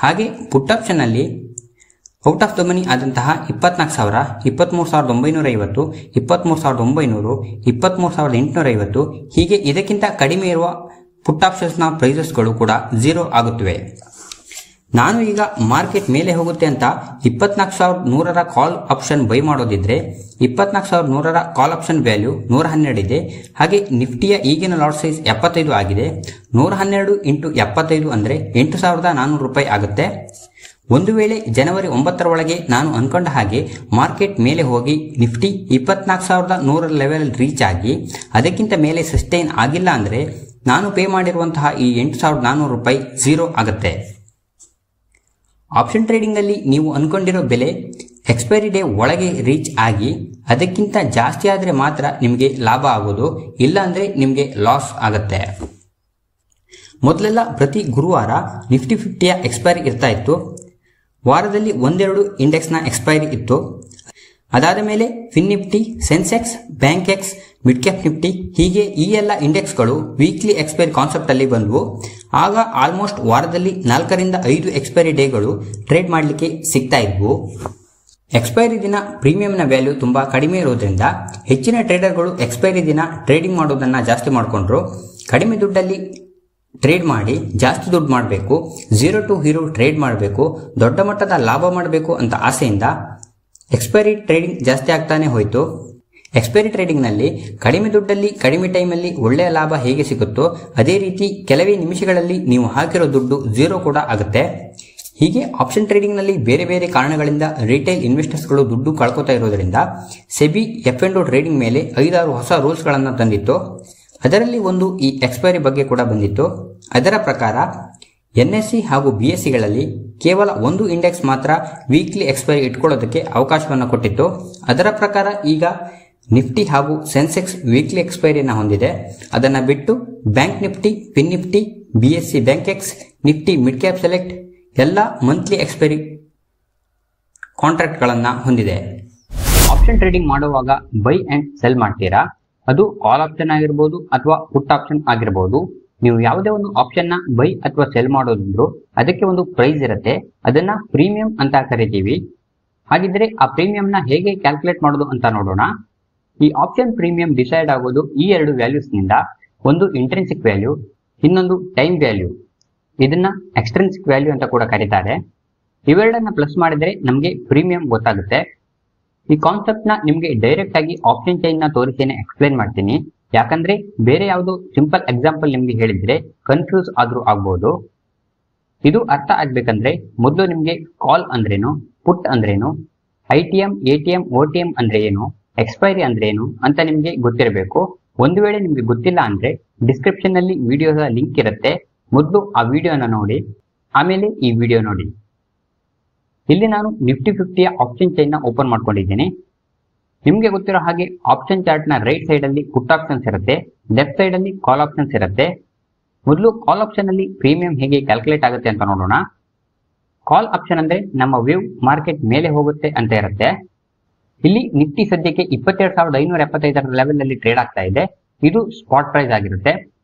ಹಾಗೆ ಪುಟ್ ಆಪ್ಷನ್ನಲ್ಲಿ ಔಟ್ ಆಫ್ ದ ಮನಿ ಆದಂತಹ 24,000, 23,950, 23,900, 23,850 ಹೀಗೆ ಇದಕ್ಕಿಂತ ಕಡಿಮೆ ಇರುವ ಪುಟ್ ಆಪ್ಷನ್ಸ್ನ ಪ್ರೈಸಸ್ಗಳು ಕೂಡ 0 ಆಗುತ್ತವೆ. ನಾನು ಈಗ ಮಾರ್ಕೆಟ್ ಮೇಲೆ ಹೋಗುತ್ತೆ ಅಂತ 24,100ರ ಕಾಲ್ ಆಪ್ಷನ್ ಬೈ ಮಾಡೋದಿದ್ರೆ 24,100ರ ಕಾಲ್ ಆಪ್ಷನ್ ವ್ಯಾಲ್ಯೂ 112 ಇದೆ. ಹಾಗೆ ನಿಫ್ಟಿಯ ಈಗಿನ ಲಾಟ್ ಸೈಜ್ 75 ಆಗಿದೆ. 112 × 75 ಅಂದರೆ $8,400 ಆಗುತ್ತೆ. ಒಂದು ವೇಳೆ ಜನವರಿ 9ರ ಒಳಗೆ ನಾನು ಅನ್ಕೊಂಡ ಹಾಗೆ ಮಾರ್ಕೆಟ್ ಮೇಲೆ ಹೋಗಿ ನಿಫ್ಟಿ 24,100 ಲೆವೆಲ್ ರೀಚ್ ಆಗಿ ಅದಕ್ಕಿಂತ ಮೇಲೆ ಸಸ್ಟೈನ್ ಆಗಿಲ್ಲ ಅಂದರೆ ನಾನು ಪೇ ಮಾಡಿರುವಂತಹ ಈ $8,400 0 ಆಗುತ್ತೆ. ಆಪ್ಷನ್ ಟ್ರೇಡಿಂಗ್ ಅಲ್ಲಿ ನೀವು ಅನ್ಕೊಂಡಿರೋ ಬೆಲೆ ಎಕ್ಸ್ಪೈರಿ ಡೇ ಒಳಗೆ ರೀಚ್ ಆಗಿ ಅದಕ್ಕಿಂತ ಜಾಸ್ತಿ ಆದರೆ ಮಾತ್ರ ನಿಮಗೆ ಲಾಭ ಆಗೋದು, ಇಲ್ಲ ಅಂದ್ರೆ ನಿಮಗೆ ಲಾಸ್ ಆಗುತ್ತೆ. ಮೊದಲೆಲ್ಲ ಪ್ರತಿ ಗುರುವಾರ ನಿಫ್ಟಿ 50ಯ ಎಕ್ಸ್ಪೈರಿ ಇರ್ತಾ ಇತ್ತು. ವಾರದಲ್ಲಿ ಒಂದೆರಡು ಇಂಡೆಕ್ಸ್ನ ಎಕ್ಸ್ಪೈರಿ ಇತ್ತು. ಅದಾದ ಮೇಲೆ fin Nifty, Sensex, bank X, mid cap Nifty ಹೀಗೆ ಈ ಎಲ್ಲ ಇಂಡೆಕ್ಸ್ಗಳು ವೀಕ್ಲಿ ಎಕ್ಸ್ಪೈರಿ ಕಾನ್ಸೆಪ್ಟ್ ಅಲ್ಲಿ ಬಂದವು. ಆಗ ಆಲ್ಮೋಸ್ಟ್ ವಾರದಲ್ಲಿ 4 ರಿಂದ 5 ಎಕ್ಸ್ಪೈರಿ ಡೇಗಳು ಟ್ರೇಡ್ ಮಾಡಲಿಕ್ಕೆ ಸಿಗ್ತಾ ಇದ್ವು. ಎಕ್ಸ್ಪೈರಿ ದಿನ ಪ್ರೀಮಿಯಂನ ವ್ಯಾಲ್ಯೂ ತುಂಬಾ ಕಡಿಮೆ ಇರೋದ್ರಿಂದ ಹೆಚ್ಚಿನ ಟ್ರೇಡರ್ಗಳು ಎಕ್ಸ್ಪೈರಿ ದಿನ ಟ್ರೇಡಿಂಗ್ ಮಾಡೋದನ್ನ ಜಾಸ್ತಿ ಮಾಡಿಕೊಂಡ್ರು. ಕಡಿಮೆ ದುಡ್ಡಲ್ಲಿ ಟ್ರೇಡ್ ಮಾಡಿ ಜಾಸ್ತಿ ದುಡ್ಡು ಮಾಡಬೇಕು, 0 to ಹೀರೋ ಟ್ರೇಡ್ ಮಾಡಬೇಕು, ದೊಡ್ಡ ಮಟ್ಟದ ಲಾಭ ಮಾಡಬೇಕು ಅಂತ ಆಸೆಯಿಂದ ಎಕ್ಸ್ಪೈರಿ ಟ್ರೇಡಿಂಗ್ ಜಾಸ್ತಿ ಆಗ್ತಾನೆ ಹೋಯಿತು. ಎಕ್ಸ್ಪೈರಿ ಟ್ರೇಡಿಂಗ್ ನಲ್ಲಿ ಕಡಿಮೆ ದುಡ್ಡಲ್ಲಿ ಕಡಿಮೆ ಟೈಮಲ್ಲಿ ಒಳ್ಳೆಯ ಲಾಭ ಹೇಗೆ ಸಿಗುತ್ತೋ ಅದೇ ರೀತಿ ಕೆಲವೇ ನಿಮಿಷಗಳಲ್ಲಿ ನೀವು ಹಾಕಿರೋ ದುಡ್ಡು 0 ಕೂಡ ಆಗುತ್ತೆ. ಹೀಗೆ ಆಪ್ಷನ್ ಟ್ರೇಡಿಂಗ್ ನಲ್ಲಿ ಬೇರೆ ಬೇರೆ ಕಾರಣಗಳಿಂದ ರಿಟೇಲ್ ಇನ್ವೆಸ್ಟರ್ಸ್ಗಳು ದುಡ್ಡು ಕಳ್ಕೊತಾ ಇರೋದ್ರಿಂದ ಸೆಬಿ F&O ಟ್ರೇಡಿಂಗ್ ಮೇಲೆ 5-6 ಹೊಸ ರೂಲ್ಸ್ ಗಳನ್ನು ತಂದಿತ್ತು. ಅದರಲ್ಲಿ ಒಂದು ಈ ಎಕ್ಸ್ಪೈರಿ ಬಗ್ಗೆ ಕೂಡ ಬಂದಿತ್ತು. ಅದರ ಪ್ರಕಾರ NSE ಹಾಗೂ BSEಗಳಲ್ಲಿ ಕೇವಲ ಒಂದು ಇಂಡೆಕ್ಸ್ ಮಾತ್ರ ವೀಕ್ಲಿ ಎಕ್ಸ್ಪೈರಿ ಇಟ್ಕೊಳ್ಳೋದಕ್ಕೆ ಅವಕಾಶವನ್ನು ಕೊಟ್ಟಿತ್ತು. ಅದರ ಪ್ರಕಾರ ಈಗ ನಿಫ್ಟಿ ಹಾಗೂ ಸೆನ್ಸೆಕ್ಸ್ ವೀಕ್ಲಿ ಎಕ್ಸ್ಪೈರಿಯನ್ನು ಹೊಂದಿದೆ. ಅದನ್ನು ಬಿಟ್ಟು bank Nifty, fin Nifty, BSE bank X, Nifty mid cap select ಎಲ್ಲ ಮಂತ್ಲಿ ಎಕ್ಸ್ಪೈರಿ ಕಾಂಟ್ರಾಕ್ಟ್ಗಳನ್ನು ಹೊಂದಿದೆ. ಆಪ್ಷನ್ ಟ್ರೇಡಿಂಗ್ ಮಾಡುವಾಗ ಬೈ ಅಂಡ್ ಸೆಲ್ ಮಾಡ್ತೀರಾ, ಅದು ಕಾಲ್ ಆಪ್ಷನ್ ಆಗಿರ್ಬೋದು ಅಥವಾ ಪುಟ್ ಆಪ್ಷನ್ ಆಗಿರ್ಬೋದು. ನೀವು ಯಾವುದೇ ಒಂದು ಆಪ್ಷನ್ ನ ಬೈ ಅಥವಾ ಸೆಲ್ ಮಾಡೋದಿದ್ರು ಅದಕ್ಕೆ ಒಂದು ಪ್ರೈಸ್ ಇರುತ್ತೆ, ಅದನ್ನ ಪ್ರೀಮಿಯಂ ಅಂತ ಕರಿತೀವಿ. ಹಾಗಿದ್ರೆ ಆ ಪ್ರೀಮಿಯಂ ನ ಹೇಗೆ ಕ್ಯಾಲ್ಕುಲೇಟ್ ಮಾಡೋದು ಅಂತ ನೋಡೋಣ. ಈ ಆಪ್ಷನ್ ಪ್ರೀಮಿಯಂ ಡಿಸೈಡ್ ಆಗೋದು ಈ 2 ವ್ಯಾಲ್ಯೂಸ್ ನಿಂದ. ಒಂದು ಇಂಟ್ರೆನ್ಸಿಕ್ ವ್ಯಾಲ್ಯೂ, ಇನ್ನೊಂದು ಟೈಮ್ ವ್ಯಾಲ್ಯೂ. ಇದನ್ನ ಎಕ್ಸ್ಟ್ರೆನ್ಸಿಕ್ ವ್ಯಾಲ್ಯೂ ಅಂತ ಕೂಡ ಕರೀತಾರೆ. ಇವೆರಡನ್ನ ಪ್ಲಸ್ ಮಾಡಿದ್ರೆ ನಮಗೆ ಪ್ರೀಮಿಯಂ ಗೊತ್ತಾಗುತ್ತೆ. ಈ ಕಾನ್ಸೆಪ್ಟ್ ನ ನಿಮಗೆ ಡೈರೆಕ್ಟ್ ಆಗಿ ಆಪ್ಷನ್ ಚೈನ್ ನ ತೋರಿಸೇನೆ ಎಕ್ಸ್ಪ್ಲೈನ್ ಮಾಡ್ತೀನಿ. ಯಾಕಂದ್ರೆ ಬೇರೆ ಯಾವುದೋ ಸಿಂಪಲ್ ಎಕ್ಸಾಂಪಲ್ ನಿಮ್ಗೆ ಹೇಳಿದ್ರೆ ಕನ್ಫ್ಯೂಸ್ ಆದ್ರೂ ಆಗ್ಬಹುದು. ಇದು ಅರ್ಥ ಆಗ್ಬೇಕಂದ್ರೆ ಮೊದಲು ನಿಮ್ಗೆ ಕಾಲ್ ಅಂದ್ರೇನು, ಪುಟ್ ಅಂದ್ರೇನು, ITM, ATM, OTM ಅಂದ್ರೆ ಏನು, ಎಕ್ಸ್ಪೈರಿ ಅಂದ್ರೆ ಏನು ಅಂತ ನಿಮ್ಗೆ ಗೊತ್ತಿರಬೇಕು. ಒಂದು ವೇಳೆ ನಿಮ್ಗೆ ಗೊತ್ತಿಲ್ಲ ಅಂದ್ರೆ ಡಿಸ್ಕ್ರಿಪ್ಷನ್ ನಲ್ಲಿ ವಿಡಿಯೋದ ಲಿಂಕ್ ಇರುತ್ತೆ. ಮೊದಲು ಆ ವಿಡಿಯೋನ ನೋಡಿ, ಆಮೇಲೆ ಈ ವಿಡಿಯೋ ನೋಡಿ. ಇಲ್ಲಿ ನಾನು ನಿಫ್ಟಿ 50ಯ ಆಪ್ಷನ್ ಚೈನ್ ನ ಓಪನ್ ಮಾಡ್ಕೊಂಡಿದ್ದೀನಿ. ನಿಮ್ಗೆ ಗೊತ್ತಿರೋ ಹಾಗೆ ಆಪ್ಷನ್ ಚಾರ್ಟ್ ನ ರೈಟ್ ಸೈಡ್ ಅಲ್ಲಿ ಪುಟ್ ಆಪ್ಷನ್ಸ್ ಇರುತ್ತೆ, ಲೆಫ್ಟ್ ಸೈಡ್ ಅಲ್ಲಿ ಕಾಲ್ ಆಪ್ಷನ್ಸ್ ಇರುತ್ತೆ. ಮೊದಲು ಕಾಲ್ ಆಪ್ಷನ್ ಅಲ್ಲಿ ಪ್ರೀಮಿಯಂ ಹೇಗೆ ಕ್ಯಾಲ್ಕುಲೇಟ್ ಆಗುತ್ತೆ ಅಂತ ನೋಡೋಣ. ಕಾಲ್ ಆಪ್ಷನ್ ಅಂದ್ರೆ ನಮ್ಮ ವ್ಯೂ ಮಾರ್ಕೆಟ್ ಮೇಲೆ ಹೋಗುತ್ತೆ ಅಂತ ಇರುತ್ತೆ. ಇಲ್ಲಿ ನಿಫ್ಟಿ ಸದ್ಯಕ್ಕೆ 22,575 ಲೆವೆಲ್ ಅಲ್ಲಿ ಟ್ರೇಡ್ ಆಗ್ತಾ ಇದೆ. ಇದು ಸ್ಪಾಟ್ ಪ್ರೈಸ್ ಆಗಿರುತ್ತೆ.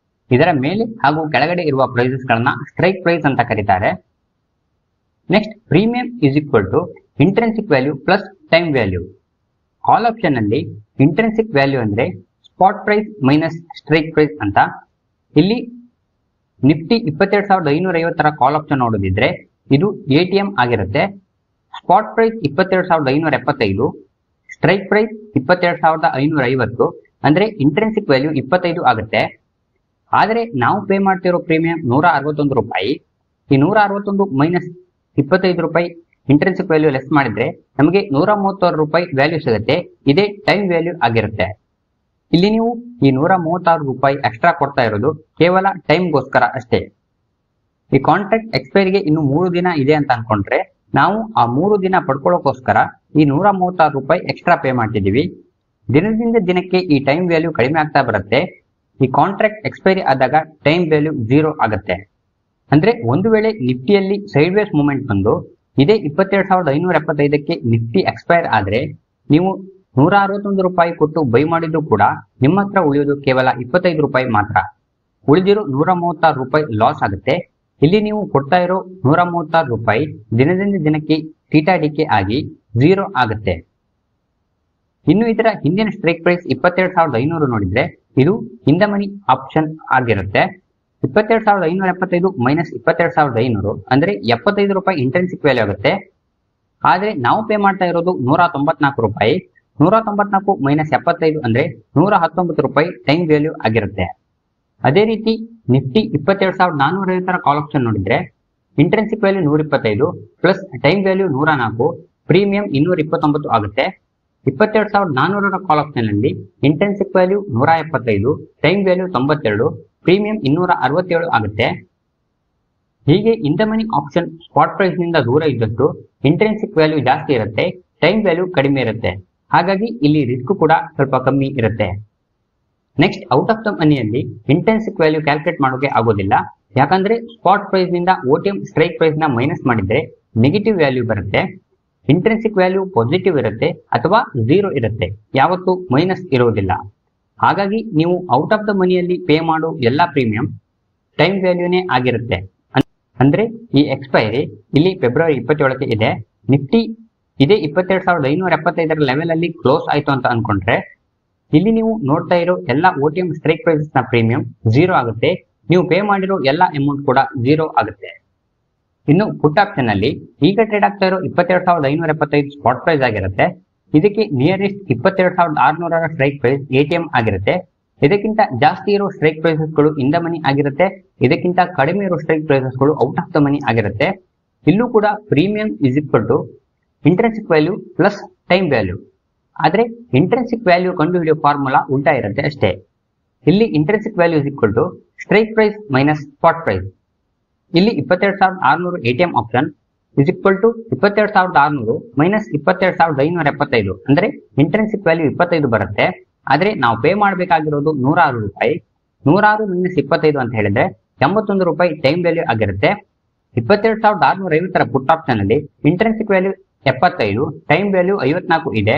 ಇದರ ಮೇಲೆ ಹಾಗೂ ಕೆಳಗಡೆ ಇರುವ ಪ್ರೈಸಸ್ ಗಳನ್ನ ಸ್ಟ್ರೈಕ್ ಪ್ರೈಸ್ ಅಂತ ಕರೀತಾರೆ. Next premium is equal to intrinsic value plus time value. Call option ಅಲ್ಲಿ ಇಂಟ್ರೆನ್ಸಿಕ್ ವ್ಯಾಲ್ಯೂ ಅಂದ್ರೆ spot price minus strike price ಅಂತ. ಇಲ್ಲಿ ನಿಫ್ಟಿ 22,550 ಕಾಲ್ ಆಪ್ಷನ್ ನೋಡೋದಿದ್ರೆ ಇದು ATM ಆಗಿರುತ್ತೆ. ಸ್ಪಾಟ್ ಪ್ರೈಸ್ 22,575, ಸ್ಟ್ರೈಕ್ ಪ್ರೈಸ್ 22,550 ಅಂದ್ರೆ ಇಂಟ್ರೆನ್ಸಿಕ್ ವ್ಯಾಲ್ಯೂ 25 ಆಗುತ್ತೆ. ಆದರೆ ನಾವು ಪೇ ಮಾಡ್ತಿರೋ ಪ್ರೀಮಿಯಂ 161 ರೂಪಾಯಿ. ಈ 161 ಮೈನಸ್ 25 ರೂಪಾಯಿ ಇಂಟ್ರೆನ್ಸಿಕ್ ವ್ಯಾಲ್ಯೂ ಲೆಸ್ ಮಾಡಿದ್ರೆ ನಮಗೆ 136 ರೂಪಾಯಿ ವ್ಯಾಲ್ಯೂ ಸಿಗುತ್ತೆ. ಇದೇ ಟೈಮ್ ವ್ಯಾಲ್ಯೂ ಆಗಿರುತ್ತೆ. ಇಲ್ಲಿ ನೀವು ಈ 136 ರೂಪಾಯಿ ಎಕ್ಸ್ಟ್ರಾ ಕೊಡ್ತಾ ಇರೋದು ಕೇವಲ ಟೈಮ್ಗೋಸ್ಕರ ಅಷ್ಟೇ. ಈ ಕಾಂಟ್ರಾಕ್ಟ್ ಎಕ್ಸ್ಪೈರಿಗೆ ಇನ್ನು 3 ದಿನ ಇದೆ ಅಂತ ಅನ್ಕೊಂಡ್ರೆ ನಾವು ಆ 3 ದಿನ ಪಡ್ಕೊಳ್ಳೋಕೋಸ್ಕರ ಈ 136 ರೂಪಾಯಿ ಎಕ್ಸ್ಟ್ರಾ ಪೇ ಮಾಡ್ತಿದೀವಿ. ದಿನದಿಂದ ದಿನಕ್ಕೆ ಈ ಟೈಮ್ ವ್ಯಾಲ್ಯೂ ಕಡಿಮೆ ಆಗ್ತಾ ಬರುತ್ತೆ. ಈ ಕಾಂಟ್ರಾಕ್ಟ್ ಎಕ್ಸ್ಪೈರಿ ಆದಾಗ ಟೈಮ್ ವ್ಯಾಲ್ಯೂ 0 ಆಗುತ್ತೆ. ಅಂದ್ರೆ ಒಂದು ವೇಳೆ ನಿಫ್ಟಿಯಲ್ಲಿ ಸೈಡ್ ವೇಸ್ ಮೂವ್ಮೆಂಟ್ ಬಂದು ಇದೇ 22,575ಕ್ಕೆ ನಿಫ್ಟಿ ಎಕ್ಸ್ಪೈರ್ ಆದ್ರೆ ನೀವು 161 ರೂಪಾಯಿ ಕೊಟ್ಟು ಬೈ ಮಾಡಿದ್ರು ಕೂಡ ನಿಮ್ಮ ಹತ್ರ ಉಳಿಯೋದು ಕೇವಲ 25 ರೂಪಾಯಿ ಮಾತ್ರ. ಉಳಿದಿರೋ 136 ರೂಪಾಯಿ ಲಾಸ್ ಆಗುತ್ತೆ. ಇಲ್ಲಿ ನೀವು ಕೊಡ್ತಾ ಇರೋ 136 ರೂಪಾಯಿ ದಿನದಿಂದ ದಿನಕ್ಕೆ ಥೀಟಾ ಡಿಕೆ ಆಗಿ 0 ಆಗುತ್ತೆ. ಇನ್ನು ಇದರ ಹಿಂದಿನ ಸ್ಟ್ರೈಕ್ ಪ್ರೈಸ್ 22,500 ನೋಡಿದ್ರೆ ಇದು ಇನ್ ದ ಮನಿ ಆಪ್ಷನ್ ಆಗಿರುತ್ತೆ. 22,575 ಮೈನಸ್ 22,500 ಅಂದ್ರೆ 75 ರೂಪಾಯಿ ಇಂಟ್ರೆನ್ಸಿಕ್ ವ್ಯಾಲ್ಯೂ ಆಗುತ್ತೆ. ಆದ್ರೆ ನಾವು ಪೇ ಮಾಡ್ತಾ ಇರೋದು 194 ರೂಪಾಯಿ. 194 ಮೈನಸ್ 75 ಅಂದ್ರೆ 119 ರೂಪಾಯಿ ಟೈಮ್ ವ್ಯಾಲ್ಯೂ ಆಗಿರುತ್ತೆ. ಅದೇ ರೀತಿ ನಿಫ್ಟಿ 22,450 ಕಾಲ್ ಆಪ್ಷನ್ ನೋಡಿದ್ರೆ intrinsic value 125 plus time value 104, premium 229 ಆಗುತ್ತೆ. 22,400 ಕಾಲ್ ಆಪ್ಷನ್ ಅಲ್ಲಿ intrinsic value 175, time value 92, premium 267 ಆಗುತ್ತೆ. ಹೀಗೆ in the money option spot price ನಿಂದ ದೂರ ಇದ್ದಷ್ಟು ಇಂಟ್ರೆನ್ಸಿಕ್ ವ್ಯಾಲ್ಯೂ ಜಾಸ್ತಿ ಇರುತ್ತೆ, ಟೈಮ್ ವ್ಯಾಲ್ಯೂ ಕಡಿಮೆ ಇರುತ್ತೆ. ಹಾಗಾಗಿ ಇಲ್ಲಿ ರಿಸ್ಕ್ ಕೂಡ ಸ್ವಲ್ಪ ಕಮ್ಮಿ ಇರುತ್ತೆ. ನೆಕ್ಸ್ಟ್ ಔಟ್ ಆಫ್ ದ ಮನಿಯಲ್ಲಿ ಇಂಟ್ರೆನ್ಸಿಕ್ ವ್ಯಾಲ್ಯೂ ಕ್ಯಾಲ್ಕುಲೇಟ್ ಮಾಡೋಕೆ ಆಗೋದಿಲ್ಲ. ಯಾಕಂದ್ರೆ ಸ್ಪಾಟ್ ಪ್ರೈಸ್ ನಿಂದ OTM ಸ್ಟ್ರೈಕ್ ಪ್ರೈಸ್ ನ ಮೈನಸ್ ಮಾಡಿದ್ರೆ ನೆಗೆಟಿವ್ ವ್ಯಾಲ್ಯೂ ಬರುತ್ತೆ. ಇಂಟ್ರೆನ್ಸಿಕ್ ವ್ಯಾಲ್ಯೂ ಪಾಸಿಟಿವ್ ಇರುತ್ತೆ ಅಥವಾ 0 ಇರುತ್ತೆ, ಯಾವತ್ತೂ ಮೈನಸ್ ಇರುವುದಿಲ್ಲ. ಹಾಗಾಗಿ ನೀವು ಔಟ್ ಆಫ್ ದ ಮನಿಯಲ್ಲಿ ಪೇ ಮಾಡೋ ಎಲ್ಲಾ ಪ್ರೀಮಿಯಂ ಟೈಮ್ ವ್ಯಾಲ್ಯೂನೇ ಆಗಿರುತ್ತೆ. ಅಂದ್ರೆ ಈ ಎಕ್ಸ್ಪೈರಿ ಇಲ್ಲಿ ಫೆಬ್ರವರಿ 27ಕ್ಕೆ ಇದೆ. ನಿಫ್ಟಿ ಇದೇ 22,575 ಲೆವೆಲ್ ಅಲ್ಲಿ ಕ್ಲೋಸ್ ಆಯ್ತು ಅಂತ ಅನ್ಕೊಂಡ್ರೆ ಇಲ್ಲಿ ನೀವು ನೋಡ್ತಾ ಇರೋ ಎಲ್ಲಾ OTM ಸ್ಟ್ರೈಕ್ ಪ್ರೈಸಸ್ ನ ಪ್ರೀಮಿಯಂ 0 ಆಗುತ್ತೆ. ನೀವು ಪೇ ಮಾಡಿರೋ ಎಲ್ಲಾ ಅಮೌಂಟ್ ಕೂಡ 0 ಆಗುತ್ತೆ. ಇನ್ನು ಪುಟ್ ಆಪ್ಷನ್ ಅಲ್ಲಿ ಈಗ ಟ್ರೇಡ್ ಆಗ್ತಾ ಇರೋ 22,575 ಸ್ಪಾಟ್ ಪ್ರೈಸ್ ಆಗಿರುತ್ತೆ. ಇದಕ್ಕೆ ನಿಯರೆಸ್ಟ್ 22,600 ಸ್ಟ್ರೈಕ್ ಪ್ರೈಸ್ ATM ಆಗಿರುತ್ತೆ. ಇದಕ್ಕಿಂತ ಜಾಸ್ತಿ ಇರೋ ಸ್ಟ್ರೈಕ್ ಪ್ರೈಸಸ್ ಗಳು ಇನ್ ದ ಮನಿ ಆಗಿರುತ್ತೆ. ಇದಕ್ಕಿಂತ ಕಡಿಮೆ ಇರೋ ಸ್ಟ್ರೈಕ್ ಪ್ರೈಸಸ್ ಗಳು ಔಟ್ ಆಫ್ ದ ಮನಿ ಆಗಿರುತ್ತೆ. ಇಲ್ಲೂ ಕೂಡ premium is equal to intrinsic value plus time value. ಆದ್ರೆ ಇಂಟ್ರೆನ್ಸಿಕ್ ವ್ಯಾಲ್ಯೂ ಕಂಡು ಹಿಡಿಯೋ ಫಾರ್ಮುಲಾ ಉಲ್ಟಾ ಇರುತ್ತೆ ಅಷ್ಟೇ. ಇಲ್ಲಿ intrinsic value is equal to strike price minus spot price. ಇಲ್ಲಿ 22,600 ATM option is equal to 22,600 minus 22,575 ಅಂದ್ರೆ ಇಂಟ್ರೆನ್ಸಿಕ್ ವ್ಯಾಲ್ಯೂ 25 ಬರುತ್ತೆ. ಆದ್ರೆ ನಾವು ಪೇ ಮಾಡಬೇಕಾಗಿರೋದು 106 ರೂಪಾಯಿ. 106 ಮೈನಸ್ 25 ಅಂತ ಹೇಳಿದ್ರೆ 81 ರೂಪಾಯಿ ಟೈಮ್ ವ್ಯಾಲ್ಯೂ ಆಗಿರುತ್ತೆ. 22,650 ಪುಟ್ ಆಪ್ಷನ್ ಅಲ್ಲಿ ಇಂಟ್ರೆನ್ಸಿಕ್ ವ್ಯಾಲ್ಯೂ 75, ಟೈಮ್ ವ್ಯಾಲ್ಯೂ 54 ಇದೆ.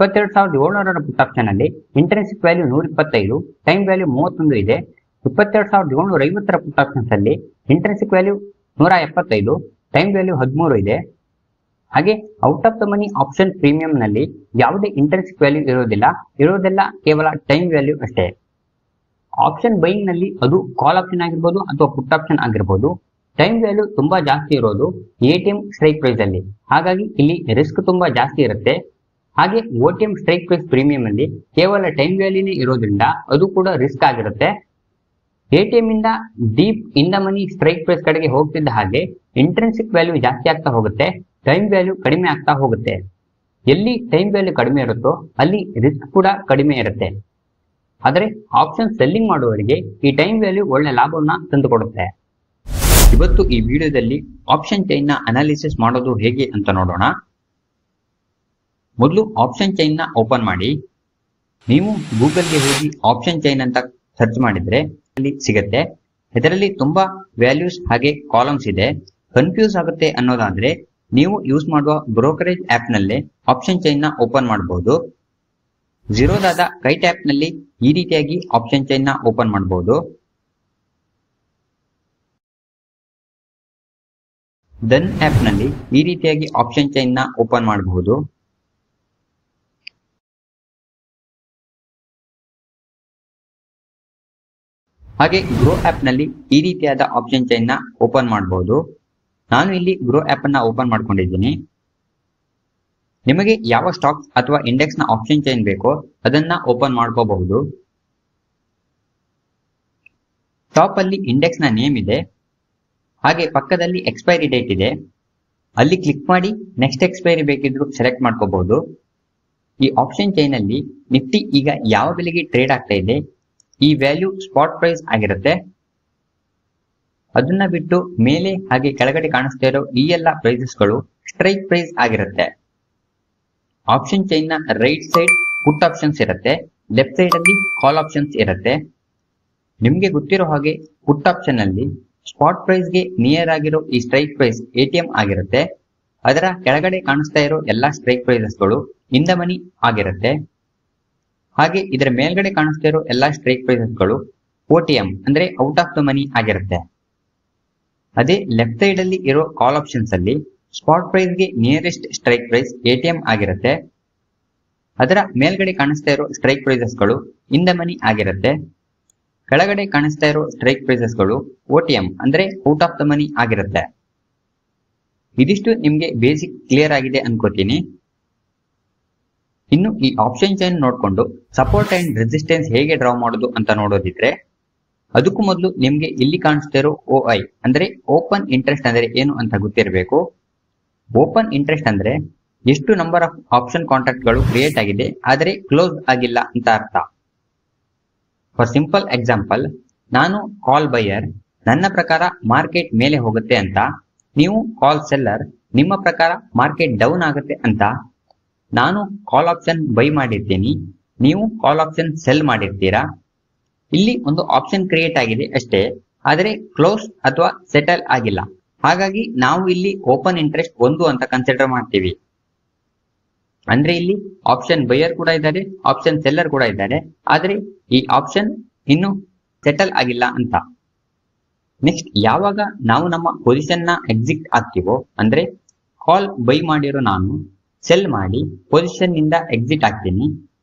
22,700 ಪುಟ್ ಆಪ್ಷನ್ ಅಲ್ಲಿ ಇಂಟ್ರೆನ್ಸಿಕ್ ವ್ಯಾಲ್ಯೂ 125, ಟೈಮ್ ವ್ಯಾಲ್ಯೂ 31 ಇದೆ. 22,750 ಪುಟ್ ಆಪ್ಷನ್ಸ್ ಅಲ್ಲಿ ಇಂಟ್ರೆನ್ಸಿಕ್ ವ್ಯಾಲ್ಯೂ 175, ಟೈಮ್ ವ್ಯಾಲ್ಯೂ 13 ಇದೆ. ಹಾಗೆ out of the money option premium ನಲ್ಲಿ ಯಾವುದೇ ಇಂಟ್ರೆನ್ಸಿಕ್ ವ್ಯಾಲ್ಯೂ ಇರೋದೆಲ್ಲ ಕೇವಲ ಟೈಮ್ ವ್ಯಾಲ್ಯೂ ಅಷ್ಟೇ. ಆಪ್ಷನ್ ಬೈಯಿಂಗ್ ನಲ್ಲಿ ಅದು ಕಾಲ್ ಆಪ್ಷನ್ ಆಗಿರ್ಬೋದು ಅಥವಾ ಪುಟ್ ಆಪ್ಷನ್ ಆಗಿರ್ಬೋದು, ಟೈಮ್ ವ್ಯಾಲ್ಯೂ ತುಂಬಾ ಜಾಸ್ತಿ ಇರೋದು ATM ಸ್ಟ್ರೈಕ್ ಪ್ರೈಸ್ ಅಲ್ಲಿ. ಹಾಗಾಗಿ ಇಲ್ಲಿ ರಿಸ್ಕ್ ತುಂಬಾ ಜಾಸ್ತಿ ಇರುತ್ತೆ. ಹಾಗೆ OTM ಸ್ಟ್ರೈಕ್ ಪ್ರೈಸ್ ಪ್ರೀಮಿಯಂ ಅಲ್ಲಿ ಕೇವಲ ಟೈಮ್ ವ್ಯಾಲ್ಯೂನೇ ಇರೋದ್ರಿಂದ ಅದು ಕೂಡ ರಿಸ್ಕ್ ಆಗಿರುತ್ತೆ. ATM ಇಂದ deep in the money strike price ಕಡೆಗೆ ಹೋಗ್ತಿದ್ದ ಹಾಗೆ ಇಂಟ್ರೆನ್ಸಿಕ್ ವ್ಯಾಲ್ಯೂ ಜಾಸ್ತಿ ಆಗ್ತಾ ಹೋಗುತ್ತೆ, ಟೈಮ್ ವ್ಯಾಲ್ಯೂ ಕಡಿಮೆ ಆಗ್ತಾ ಹೋಗುತ್ತೆ. ಎಲ್ಲಿ ಟೈಮ್ ವ್ಯಾಲ್ಯೂ ಕಡಿಮೆ ಇರುತ್ತೋ ಅಲ್ಲಿ ರಿಸ್ಕ್ ಕೂಡ ಕಡಿಮೆ ಇರುತ್ತೆ. ಆದರೆ ಆಪ್ಷನ್ ಸೆಲ್ಲಿಂಗ್ ಮಾಡುವವರಿಗೆ ಈ ಟೈಮ್ ವ್ಯಾಲ್ಯೂ ಒಳ್ಳೆ ಲಾಭವನ್ನ ತಂದುಕೊಡುತ್ತೆ. ಇವತ್ತು ಈ ವಿಡಿಯೋದಲ್ಲಿ ಆಪ್ಷನ್ ಚೈನ್ ನ ಅನಾಲಿಸಿಸ್ ಮಾಡೋದು ಹೇಗೆ ಅಂತ ನೋಡೋಣ. ಮೊದಲು ಆಪ್ಷನ್ ಚೈನ್ ನ ಓಪನ್ ಮಾಡಿ. ನೀವು ಗೂಗಲ್ಗೆ ಹೋಗಿ ಆಪ್ಷನ್ ಚೈನ್ ಅಂತ ಸರ್ಚ್ ಮಾಡಿದ್ರೆ ಅಲ್ಲಿ ಸಿಗುತ್ತೆ. ಇದರಲ್ಲಿ ತುಂಬಾ ವ್ಯಾಲ್ಯೂಸ್ ಹಾಗೆ ಕಾಲಮ್ಸ್ ಇದೆ. ಕನ್ಫ್ಯೂಸ್ ಆಗುತ್ತೆ ಅನ್ನೋದಾದ್ರೆ ನೀವು ಯೂಸ್ ಮಾಡುವ ಬ್ರೋಕರೇಜ್ ಆಪ್ ನಲ್ಲೇ ಆಪ್ಷನ್ ಚೈನ್ ನ ಓಪನ್ ಮಾಡಬಹುದು. ಝೀರೋದಾದ ಕೈಟ್ ಆಪ್ ನಲ್ಲಿ ಈ ರೀತಿಯಾಗಿ ಆಪ್ಷನ್ ಚೈನ್ ನ ಓಪನ್ ಮಾಡಬಹುದು. ಡನ್ ಆಪ್ ನಲ್ಲಿ ಈ ರೀತಿಯಾಗಿ ಆಪ್ಷನ್ ಚೈನ್ ನ ಓಪನ್ ಮಾಡಬಹುದು. ಹಾಗೆ ಗ್ರೋ ಆಪ್ ನಲ್ಲಿ ಈ ರೀತಿಯಾದ ಆಪ್ಷನ್ ಚೈನ್ ನ ಓಪನ್ ಮಾಡಬಹುದು. ನಾನು ಇಲ್ಲಿ ಗ್ರೋ ಆಪ್ ಅನ್ನ ಓಪನ್ ಮಾಡ್ಕೊಂಡಿದ್ದೀನಿ. ನಿಮಗೆ ಯಾವ ಸ್ಟಾಕ್ಸ್ ಅಥವಾ ಇಂಡೆಕ್ಸ್ ನ ಆಪ್ಷನ್ ಚೈನ್ ಬೇಕೋ ಅದನ್ನ ಓಪನ್ ಮಾಡ್ಕೋಬಹುದು. ಟಾಪ್ ಅಲ್ಲಿ ಇಂಡೆಕ್ಸ್ ನ ನೇಮ್ ಇದೆ, ಹಾಗೆ ಪಕ್ಕದಲ್ಲಿ ಎಕ್ಸ್ಪೈರಿ ಡೇಟ್ ಇದೆ. ಅಲ್ಲಿ ಕ್ಲಿಕ್ ಮಾಡಿ ನೆಕ್ಸ್ಟ್ ಎಕ್ಸ್ಪೈರಿ ಬೇಕಿದ್ರು ಸೆಲೆಕ್ಟ್ ಮಾಡ್ಕೋಬಹುದು. ಈ ಆಪ್ಷನ್ ಚೈನ್ ಅಲ್ಲಿ ನಿಫ್ಟಿ ಈಗ ಯಾವ ಬೆಲೆಗೆ ಟ್ರೇಡ್ ಆಗ್ತಾ ಇದೆ, ಈ ವ್ಯಾಲ್ಯೂ ಸ್ಪಾಟ್ ಪ್ರೈಸ್ ಆಗಿರುತ್ತೆ. ಅದನ್ನ ಬಿಟ್ಟು ಮೇಲೆ ಹಾಗೆ ಕೆಳಗಡೆ ಕಾಣಿಸ್ತಾ ಇರೋ ಈ ಎಲ್ಲ ಪ್ರೈಸಸ್ ಗಳು ಸ್ಟ್ರೈಕ್ ಪ್ರೈಸ್ ಆಗಿರುತ್ತೆ. ಆಪ್ಷನ್ ಚೈನ್ ನ ರೈಟ್ ಸೈಡ್ ಪುಟ್ ಆಪ್ಷನ್ಸ್ ಇರುತ್ತೆ, ಲೆಫ್ಟ್ ಸೈಡ್ ಅಲ್ಲಿ ಕಾಲ್ ಆಪ್ಷನ್ಸ್ ಇರುತ್ತೆ. ನಿಮ್ಗೆ ಗೊತ್ತಿರೋ ಹಾಗೆ ಪುಟ್ ಆಪ್ಷನ್ ಅಲ್ಲಿ ಸ್ಪಾಟ್ ಪ್ರೈಸ್ ಗೆ ನಿಯರ್ ಆಗಿರೋ ಈ ಸ್ಟ್ರೈಕ್ ಪ್ರೈಸ್ ATM ಆಗಿರುತ್ತೆ. ಅದರ ಕೆಳಗಡೆ ಕಾಣಿಸ್ತಾ ಇರೋ ಎಲ್ಲಾ ಸ್ಟ್ರೈಕ್ ಪ್ರೈಸಸ್ ಗಳು ಇನ್ ದ ಮನಿ ಆಗಿರುತ್ತೆ. ಹಾಗೆ ಇದರ ಮೇಲ್ಗಡೆ ಕಾಣಿಸ್ತಾ ಇರೋ ಎಲ್ಲಾ ಸ್ಟ್ರೈಕ್ ಪ್ರೈಸಸ್ ಗಳು OTM ಅಂದ್ರೆ ಔಟ್ ಆಫ್ ದ ಮನಿ ಆಗಿರುತ್ತೆ. ಅದೇ ಲೆಫ್ಟ್ ಸೈಡ್ ಅಲ್ಲಿ ಇರೋ ಕಾಲ್ ಆಪ್ಷನ್ಸ್ ಅಲ್ಲಿ ಸ್ಪಾಟ್ ಪ್ರೈಸ್ ಗೆ ನಿಯರೆಸ್ಟ್ ಸ್ಟ್ರೈಕ್ ಪ್ರೈಸ್ ATM ಆಗಿರುತ್ತೆ. ಅದರ ಮೇಲ್ಗಡೆ ಕಾಣಿಸ್ತಾ ಇರೋ ಸ್ಟ್ರೈಕ್ ಪ್ರೈಸಸ್ ಗಳು ಇನ್ ದ ಮನಿ ಆಗಿರುತ್ತೆ. ಕೆಳಗಡೆ ಕಾಣಿಸ್ತಾ ಇರೋ ಸ್ಟ್ರೈಕ್ ಪ್ರೈಸಸ್ ಗಳು OTM ಅಂದ್ರೆ ಔಟ್ ಆಫ್ ದ ಮನಿ ಆಗಿರುತ್ತೆ. ಇದಿಷ್ಟು ನಿಮ್ಗೆ ಬೇಸಿಕ್ ಕ್ಲಿಯರ್ ಆಗಿದೆ ಅನ್ಕೋತೀನಿ. ಇನ್ನು ಈ ಆಪ್ಷನ್ ಚೈನ್ ನೋಡ್ಕೊಂಡು ಸಪೋರ್ಟ್ ಅಂಡ್ ರೆಸಿಸ್ಟೆನ್ಸ್ ಹೇಗೆ ಡ್ರಾ ಮಾಡೋದು ಅಂತ ನೋಡೋದಿದ್ರೆ, ಅದಕ್ಕೂ ಮೊದಲು ನಿಮ್ಗೆ ಇಲ್ಲಿ ಕಾಣಿಸ್ತಾ ಇರೋ OI ಅಂದ್ರೆ ಓಪನ್ ಇಂಟ್ರೆಸ್ಟ್ ಅಂದ್ರೆ ಏನು ಅಂತ ಗೊತ್ತಿರಬೇಕು. ಓಪನ್ ಇಂಟ್ರೆಸ್ಟ್ ಅಂದ್ರೆ ಎಷ್ಟು ನಂಬರ್ ಆಫ್ ಆಪ್ಷನ್ ಕಾಂಟ್ರಾಕ್ಟ್ ಗಳು ಕ್ರಿಯೇಟ್ ಆಗಿದೆ ಆದರೆ ಕ್ಲೋಸ್ ಆಗಿಲ್ಲ ಅಂತ ಅರ್ಥ. ಫಾರ್ ಸಿಂಪಲ್ ಎಕ್ಸಾಂಪಲ್, ನಾನು ಕಾಲ್ ಬೈಯರ್, ನನ್ನ ಪ್ರಕಾರ ಮಾರ್ಕೆಟ್ ಮೇಲೆ ಹೋಗುತ್ತೆ ಅಂತ. ನೀವು ಕಾಲ್ ಸೆಲ್ಲರ್, ನಿಮ್ಮ ಪ್ರಕಾರ ಮಾರ್ಕೆಟ್ ಡೌನ್ ಆಗುತ್ತೆ ಅಂತ. ನಾನು ಕಾಲ್ ಆಪ್ಷನ್ ಬೈ ಮಾಡಿರ್ತೀನಿ, ನೀವು ಕಾಲ್ ಆಪ್ಷನ್ ಸೆಲ್ ಮಾಡಿರ್ತೀರಾ. ಇಲ್ಲಿ ಒಂದು ಆಪ್ಷನ್ ಕ್ರಿಯೇಟ್ ಆಗಿದೆ ಅಷ್ಟೇ, ಆದರೆ ಕ್ಲೋಸ್ ಅಥವಾ ಸೆಟಲ್ ಆಗಿಲ್ಲ. ಹಾಗಾಗಿ ನಾವು ಇಲ್ಲಿ ಓಪನ್ ಇಂಟ್ರೆಸ್ಟ್ 1 ಅಂತ ಕನ್ಸಿಡರ್ ಮಾಡ್ತೀವಿ. ಅಂದ್ರೆ ಇಲ್ಲಿ ಆಪ್ಷನ್ ಬೈಯರ್ ಕೂಡ ಇದ್ದಾರೆ, ಆಪ್ಷನ್ ಸೆಲ್ಲರ್ ಕೂಡ ಇದ್ದಾರೆ, ಆದ್ರೆ ಈ ಆಪ್ಷನ್ ಇನ್ನು ಸೆಟಲ್ ಆಗಿಲ್ಲ ಅಂತ. ನೆಕ್ಸ್ಟ್, ಯಾವಾಗ ನಾವು ನಮ್ಮ ಪೊಸಿಷನ್ ನ ಎಕ್ಸಿಟ್ ಆಗ್ತೀವೋ, ಅಂದ್ರೆ ಕಾಲ್ ಬೈ ಮಾಡಿರೋ ನಾನು ಸೆಲ್ ಮಾಡಿ ಪೊಸಿಷನ್ ನಿಂದ ಎಕ್ಸಿಟ್ ಆಗ್ತೀನಿ.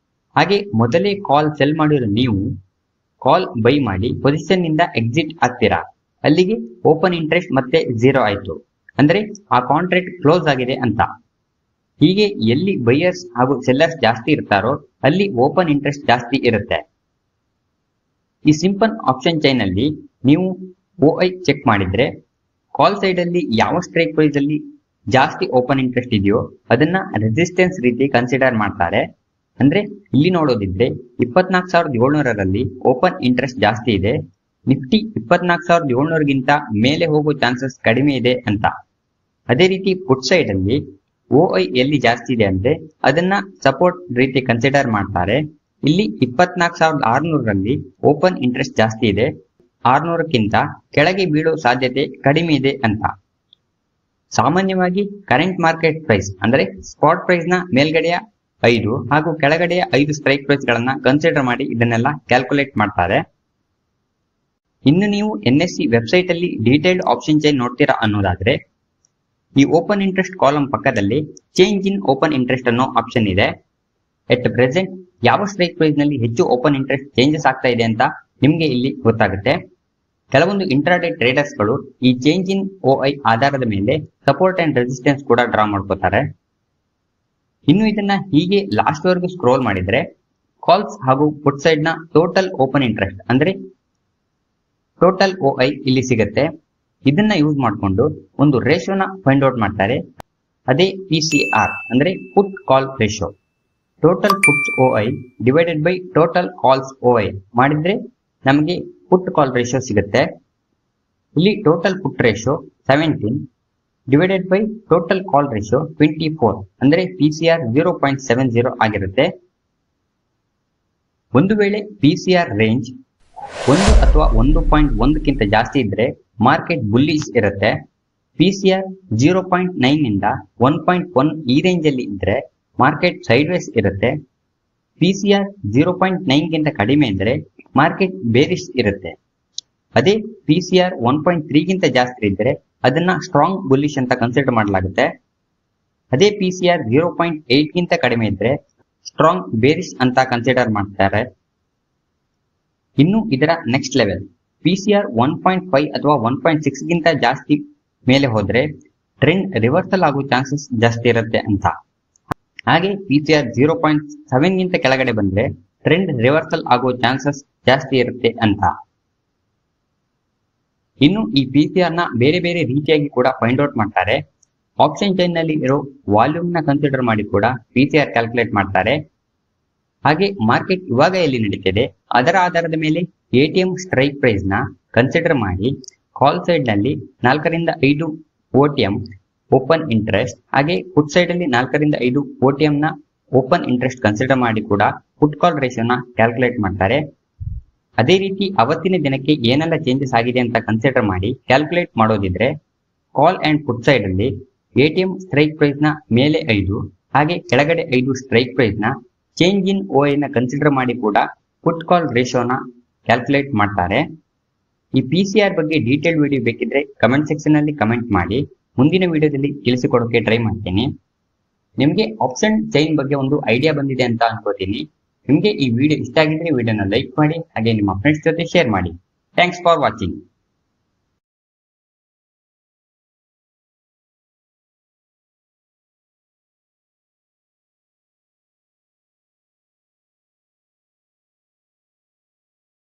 ಹಾಗೆ ಮೊದಲೇ ಕಾಲ್ ಸೆಲ್ ಮಾಡಿರೋ ನೀವು ಕಾಲ್ ಬೈ ಮಾಡಿ ಪೊಸಿಷನ್ ನಿಂದ ಎಕ್ಸಿಟ್ ಆಗ್ತೀರಾ. ಅಲ್ಲಿಗೆ ಓಪನ್ ಇಂಟ್ರೆಸ್ಟ್ ಮತ್ತೆ 0 ಆಯ್ತು, ಅಂದ್ರೆ ಆ ಕಾಂಟ್ರಾಕ್ಟ್ ಕ್ಲೋಸ್ ಆಗಿದೆ ಅಂತ. ಹೀಗೆ ಎಲ್ಲಿ ಬೈಯರ್ಸ್ ಹಾಗೂ ಸೆಲ್ಲರ್ಸ್ ಜಾಸ್ತಿ ಇರ್ತಾರೋ ಅಲ್ಲಿ ಓಪನ್ ಇಂಟ್ರೆಸ್ಟ್ ಜಾಸ್ತಿ ಇರುತ್ತೆ. ಈ ಸಿಂಪಲ್ ಆಪ್ಷನ್ ಚೈನ್ ಅಲ್ಲಿ ನೀವು OI ಚೆಕ್ ಮಾಡಿದ್ರೆ ಕಾಲ್ ಸೈಡ್ ಅಲ್ಲಿ ಯಾವ ಸ್ಟ್ರೈಕ್ ಪ್ರೈಸ್ ಅಲ್ಲಿ ಜಾಸ್ತಿ ಓಪನ್ ಇಂಟ್ರೆಸ್ಟ್ ಇದೆಯೋ ಅದನ್ನ ರೆಸಿಸ್ಟೆನ್ಸ್ ರೀತಿ ಕನ್ಸಿಡರ್ ಮಾಡ್ತಾರೆ. ಅಂದ್ರೆ ಇಲ್ಲಿ ನೋಡೋದಿದ್ರೆ 24,700ರಲ್ಲಿ ಓಪನ್ ಇಂಟ್ರೆಸ್ಟ್ ಜಾಸ್ತಿ ಇದೆ, ನಿಫ್ಟಿ 24,700ಗಿಂತ ಮೇಲೆ ಹೋಗೋ ಚಾನ್ಸಸ್ ಕಡಿಮೆ ಇದೆ ಅಂತ. ಅದೇ ರೀತಿ ಪುಟ್ ಸೈಡ್ ಅಲ್ಲಿ OI ಎಲ್ಲಿ ಜಾಸ್ತಿ ಇದೆ ಅಂದ್ರೆ ಅದನ್ನ ಸಪೋರ್ಟ್ ರೀತಿ ಕನ್ಸಿಡರ್ ಮಾಡ್ತಾರೆ. ಇಲ್ಲಿ 24,600ರಲ್ಲಿ ಓಪನ್ ಇಂಟ್ರೆಸ್ಟ್ ಜಾಸ್ತಿ ಇದೆ, 600ಕ್ಕಿಂತ ಕೆಳಗೆ ಬೀಳೋ ಸಾಧ್ಯತೆ ಕಡಿಮೆ ಇದೆ ಅಂತ. ಸಾಮಾನ್ಯವಾಗಿ ಕರೆಂಟ್ ಮಾರ್ಕೆಟ್ ಪ್ರೈಸ್ ಅಂದ್ರೆ ಸ್ಪಾಟ್ ಪ್ರೈಸ್ ನ ಮೇಲ್ಗಡೆಯ 5 ಹಾಗೂ ಕೆಳಗಡೆಯ 5 ಸ್ಟ್ರೈಕ್ ಪ್ರೈಸ್ ಗಳನ್ನ ಕನ್ಸಿಡರ್ ಮಾಡಿ ಇದನ್ನೆಲ್ಲ ಕ್ಯಾಲ್ಕುಲೇಟ್ ಮಾಡ್ತಾರೆ. ಇನ್ನು ನೀವು NSE ವೆಬ್ಸೈಟ್ ಅಲ್ಲಿ ಡೀಟೇಲ್ಡ್ ಆಪ್ಷನ್ ಚೈನ್ ನೋಡ್ತೀರಾ ಅನ್ನೋದಾದ್ರೆ, ಈ ಓಪನ್ ಇಂಟ್ರೆಸ್ಟ್ ಕಾಲಮ್ ಪಕ್ಕದಲ್ಲಿ ಚೇಂಜ್ ಇನ್ ಓಪನ್ ಇಂಟ್ರೆಸ್ಟ್ ಅನ್ನೋ ಆಪ್ಷನ್ ಇದೆ. ಎಟ್ ಪ್ರೆಸೆಂಟ್ ಯಾವ ಸ್ಟ್ರೈಕ್ ಪ್ರೈಸ್ ನಲ್ಲಿ ಹೆಚ್ಚು ಓಪನ್ ಇಂಟ್ರೆಸ್ಟ್ ಚೇಂಜಸ್ ಆಗ್ತಾ ಇದೆ ಅಂತ ನಿಮ್ಗೆ ಇಲ್ಲಿ ಗೊತ್ತಾಗುತ್ತೆ. ಕೆಲವೊಂದು ಇಂಟ್ರಾಡೇ ಟ್ರೇಡರ್ಸ್ ಗಳು ಈ ಚೇಂಜ್ ಇನ್ OI ಆಧಾರದ ಮೇಲೆ ಸಪೋರ್ಟ್ ಅಂಡ್ ರೆಸಿಸ್ಟೆನ್ಸ್ ಕೂಡ ಡ್ರಾ ಮಾಡ್ಕೋತಾರೆ. ಇನ್ನು ಇದನ್ನ ಹೀಗೆ ಲಾಸ್ಟ್ ವರೆಗೂ ಸ್ಕ್ರೋಲ್ ಮಾಡಿದ್ರೆ ಕಾಲ್ಸ್ ಹಾಗೂ ಪುಟ್ ಸೈಡ್ ನ ಟೋಟಲ್ ಓಪನ್ ಇಂಟ್ರೆಸ್ಟ್ ಅಂದ್ರೆ ಟೋಟಲ್ OI ಇಲ್ಲಿ ಸಿಗುತ್ತೆ. ಇದನ್ನ ಯೂಸ್ ಮಾಡಿಕೊಂಡು ಒಂದು ರೇಷಿಯೋನ ಫೈಂಡ್ ಔಟ್ ಮಾಡ್ತಾರೆ. ಅದೇ PCR ಅಂದ್ರೆ put call ratio. Total puts OI divided by total calls OI ಮಾಡಿದ್ರೆ ನಮಗೆ ಪುಟ್ ಕಾಲ್ ರೇಷಿಯೋ ಸಿಗುತ್ತೆ. ಇಲ್ಲಿ total put ratio 17 divided by total call ratio 24 ಅಂದ್ರೆ PCR 0.70 ಆಗಿರುತ್ತೆ. ಒಂದು ವೇಳೆ PCR ರೇಂಜ್ 1 ಅಥವಾ 1.1ಕ್ಕಿಂತ ಜಾಸ್ತಿ ಇದ್ರೆ ಮಾರ್ಕೆಟ್ ಬುಲ್ಲಿಶ್ ಇರುತ್ತೆ. PCR 0.9 ನಿಂದ 1.1 ಈ ರೇಂಜ್ ಅಲ್ಲಿ ಇದ್ರೆ ಮಾರ್ಕೆಟ್ ಸೈಡ್ ವೇಸ್ ಇರುತ್ತೆ. PCR 0.9ಗಿಂತ ಕಡಿಮೆ ಇದ್ರೆ ಮಾರ್ಕೆಟ್ ಬೇರಿಶ್ ಇರುತ್ತೆ. ಅದೇ PCR 1.3ಗಿಂತ ಜಾಸ್ತಿ ಇದ್ರೆ ಅದನ್ನ ಸ್ಟ್ರಾಂಗ್ ಬುಲ್ಲಿಶ್ ಅಂತ ಕನ್ಸಿಡರ್ ಮಾಡಲಾಗುತ್ತೆ. ಅದೇ PCR 0.8 ಗಿಂತ ಕಡಿಮೆ ಇದ್ರೆ ಸ್ಟ್ರಾಂಗ್ ಬೇರಿಶ್ ಅಂತ ಕನ್ಸಿಡರ್ ಮಾಡ್ತಾರೆ. ಇನ್ನು ಇದರ ನೆಕ್ಸ್ಟ್ ಲೆವೆಲ್ PCR 1.5 ಅಥವಾ 1.6 ಗಿಂತ ಜಾಸ್ತಿ ಮೇಲೆ ಹೋದ್ರೆ ಟ್ರೆಂಡ್ ರಿವರ್ಸಲ್ ಆಗೋ ಚಾನ್ಸಸ್ ಜಾಸ್ತಿ ಇರುತ್ತೆ ಅಂತ. ಹಾಗೆ PCR 0.7 ಗಿಂತ ಕೆಳಗಡೆ ಬಂದ್ರೆ ಟ್ರೆಂಡ್ ರಿವರ್ಸಲ್ ಆಗೋ ಚಾನ್ಸಸ್ ಜಾಸ್ತಿ ಇರುತ್ತೆ ಅಂತ. ಇನ್ನು ಈ PCR ನ ಬೇರೆ ಬೇರೆ ರೀತಿಯಾಗಿ ಕೂಡ ಫೈಂಡ್ ಔಟ್ ಮಾಡ್ತಾರೆ. ಆಪ್ಷನ್ ಚೈನ್ ನಲ್ಲಿ ಇರೋ ವಾಲ್ಯೂಮ್ ನ ಕನ್ಸಿಡರ್ ಮಾಡಿ ಕೂಡ PCR ಕ್ಯಾಲ್ಕುಲೇಟ್ ಮಾಡ್ತಾರೆ. ಹಾಗೆ ಮಾರ್ಕೆಟ್ ಇವಾಗ ಎಲ್ಲಿ ನಡೀತಿದೆ ಅದರ ಆಧಾರದ ಮೇಲೆ ATM ಸ್ಟ್ರೈಕ್ ಪ್ರೈಸ್ ನ ಕನ್ಸಿಡರ್ ಮಾಡಿ ಕಾಲ್ ಸೈಡ್ ನಲ್ಲಿ 4 ರಿಂದ 5 OTM ಓಪನ್ ಇಂಟ್ರೆಸ್ಟ್ ಹಾಗೆ ಪುಟ್ ಸೈಡ್ ಅಲ್ಲಿ 4 ರಿಂದ 5 OTM ನ ಓಪನ್ ಇಂಟ್ರೆಸ್ಟ್ ಕನ್ಸಿಡರ್ ಮಾಡಿ ಕೂಡ ಪುಟ್ ಕಾಲ್ ರೇಷಿಯೋನ ಕ್ಯಾಲ್ಕುಲೇಟ್ ಮಾಡ್ತಾರೆ. ಅದೇ ರೀತಿ ಅವತ್ತಿನ ದಿನಕ್ಕೆ ಏನೆಲ್ಲ ಚೇಂಜಸ್ ಆಗಿದೆ ಅಂತ ಕನ್ಸಿಡರ್ ಮಾಡಿ ಕ್ಯಾಲ್ಕುಲೇಟ್ ಮಾಡೋದಿದ್ರೆ ಕಾಲ್ ಅಂಡ್ ಪುಟ್ ಸೈಡ್ ಅಲ್ಲಿ ATM ಸ್ಟ್ರೈಕ್ ಪ್ರೈಸ್ ನ ಮೇಲೆ 5 ಹಾಗೆ ಕೆಳಗಡೆ 5 ಸ್ಟ್ರೈಕ್ ಪ್ರೈಸ್ ನ ಚೇಂಜ್ ಇನ್ OI ನ ಕನ್ಸಿಡರ್ ಮಾಡಿ ಕೂಡ ಪುಟ್ ಕಾಲ್ ರೇಷಿಯೋನ ಕ್ಯಾಲ್ಕುಲೇಟ್ ಮಾಡ್ತಾರೆ. ಈ PCR ಬಗ್ಗೆ ಡೀಟೇಲ್ ವಿಡಿಯೋ ಬೇಕಿದ್ರೆ ಕಮೆಂಟ್ ಸೆಕ್ಷನ್ ಅಲ್ಲಿ ಕಮೆಂಟ್ ಮಾಡಿ, ಮುಂದಿನ ವಿಡಿಯೋದಲ್ಲಿ ತಿಳಿಸಿಕೊಡೋಕೆ ಟ್ರೈ ಮಾಡ್ತೀನಿ. ನಿಮಗೆ ಆಪ್ಷನ್ ಚೈನ್ ಬಗ್ಗೆ ಒಂದು ಐಡಿಯಾ ಬಂದಿದೆ ಅಂತ ಅನ್ಕೋತೀನಿ. ನಿಮಗೆ ಈ ವಿಡಿಯೋ ಇಷ್ಟ ಆಗಿದ್ರೆ ವಿಡಿಯೋನ ಲೈಕ್ ಮಾಡಿ ಹಾಗೆ ನಿಮ್ಮ ಫ್ರೆಂಡ್ಸ್ ಜೊತೆ ಶೇರ್ ಮಾಡಿ. Thanks for watching.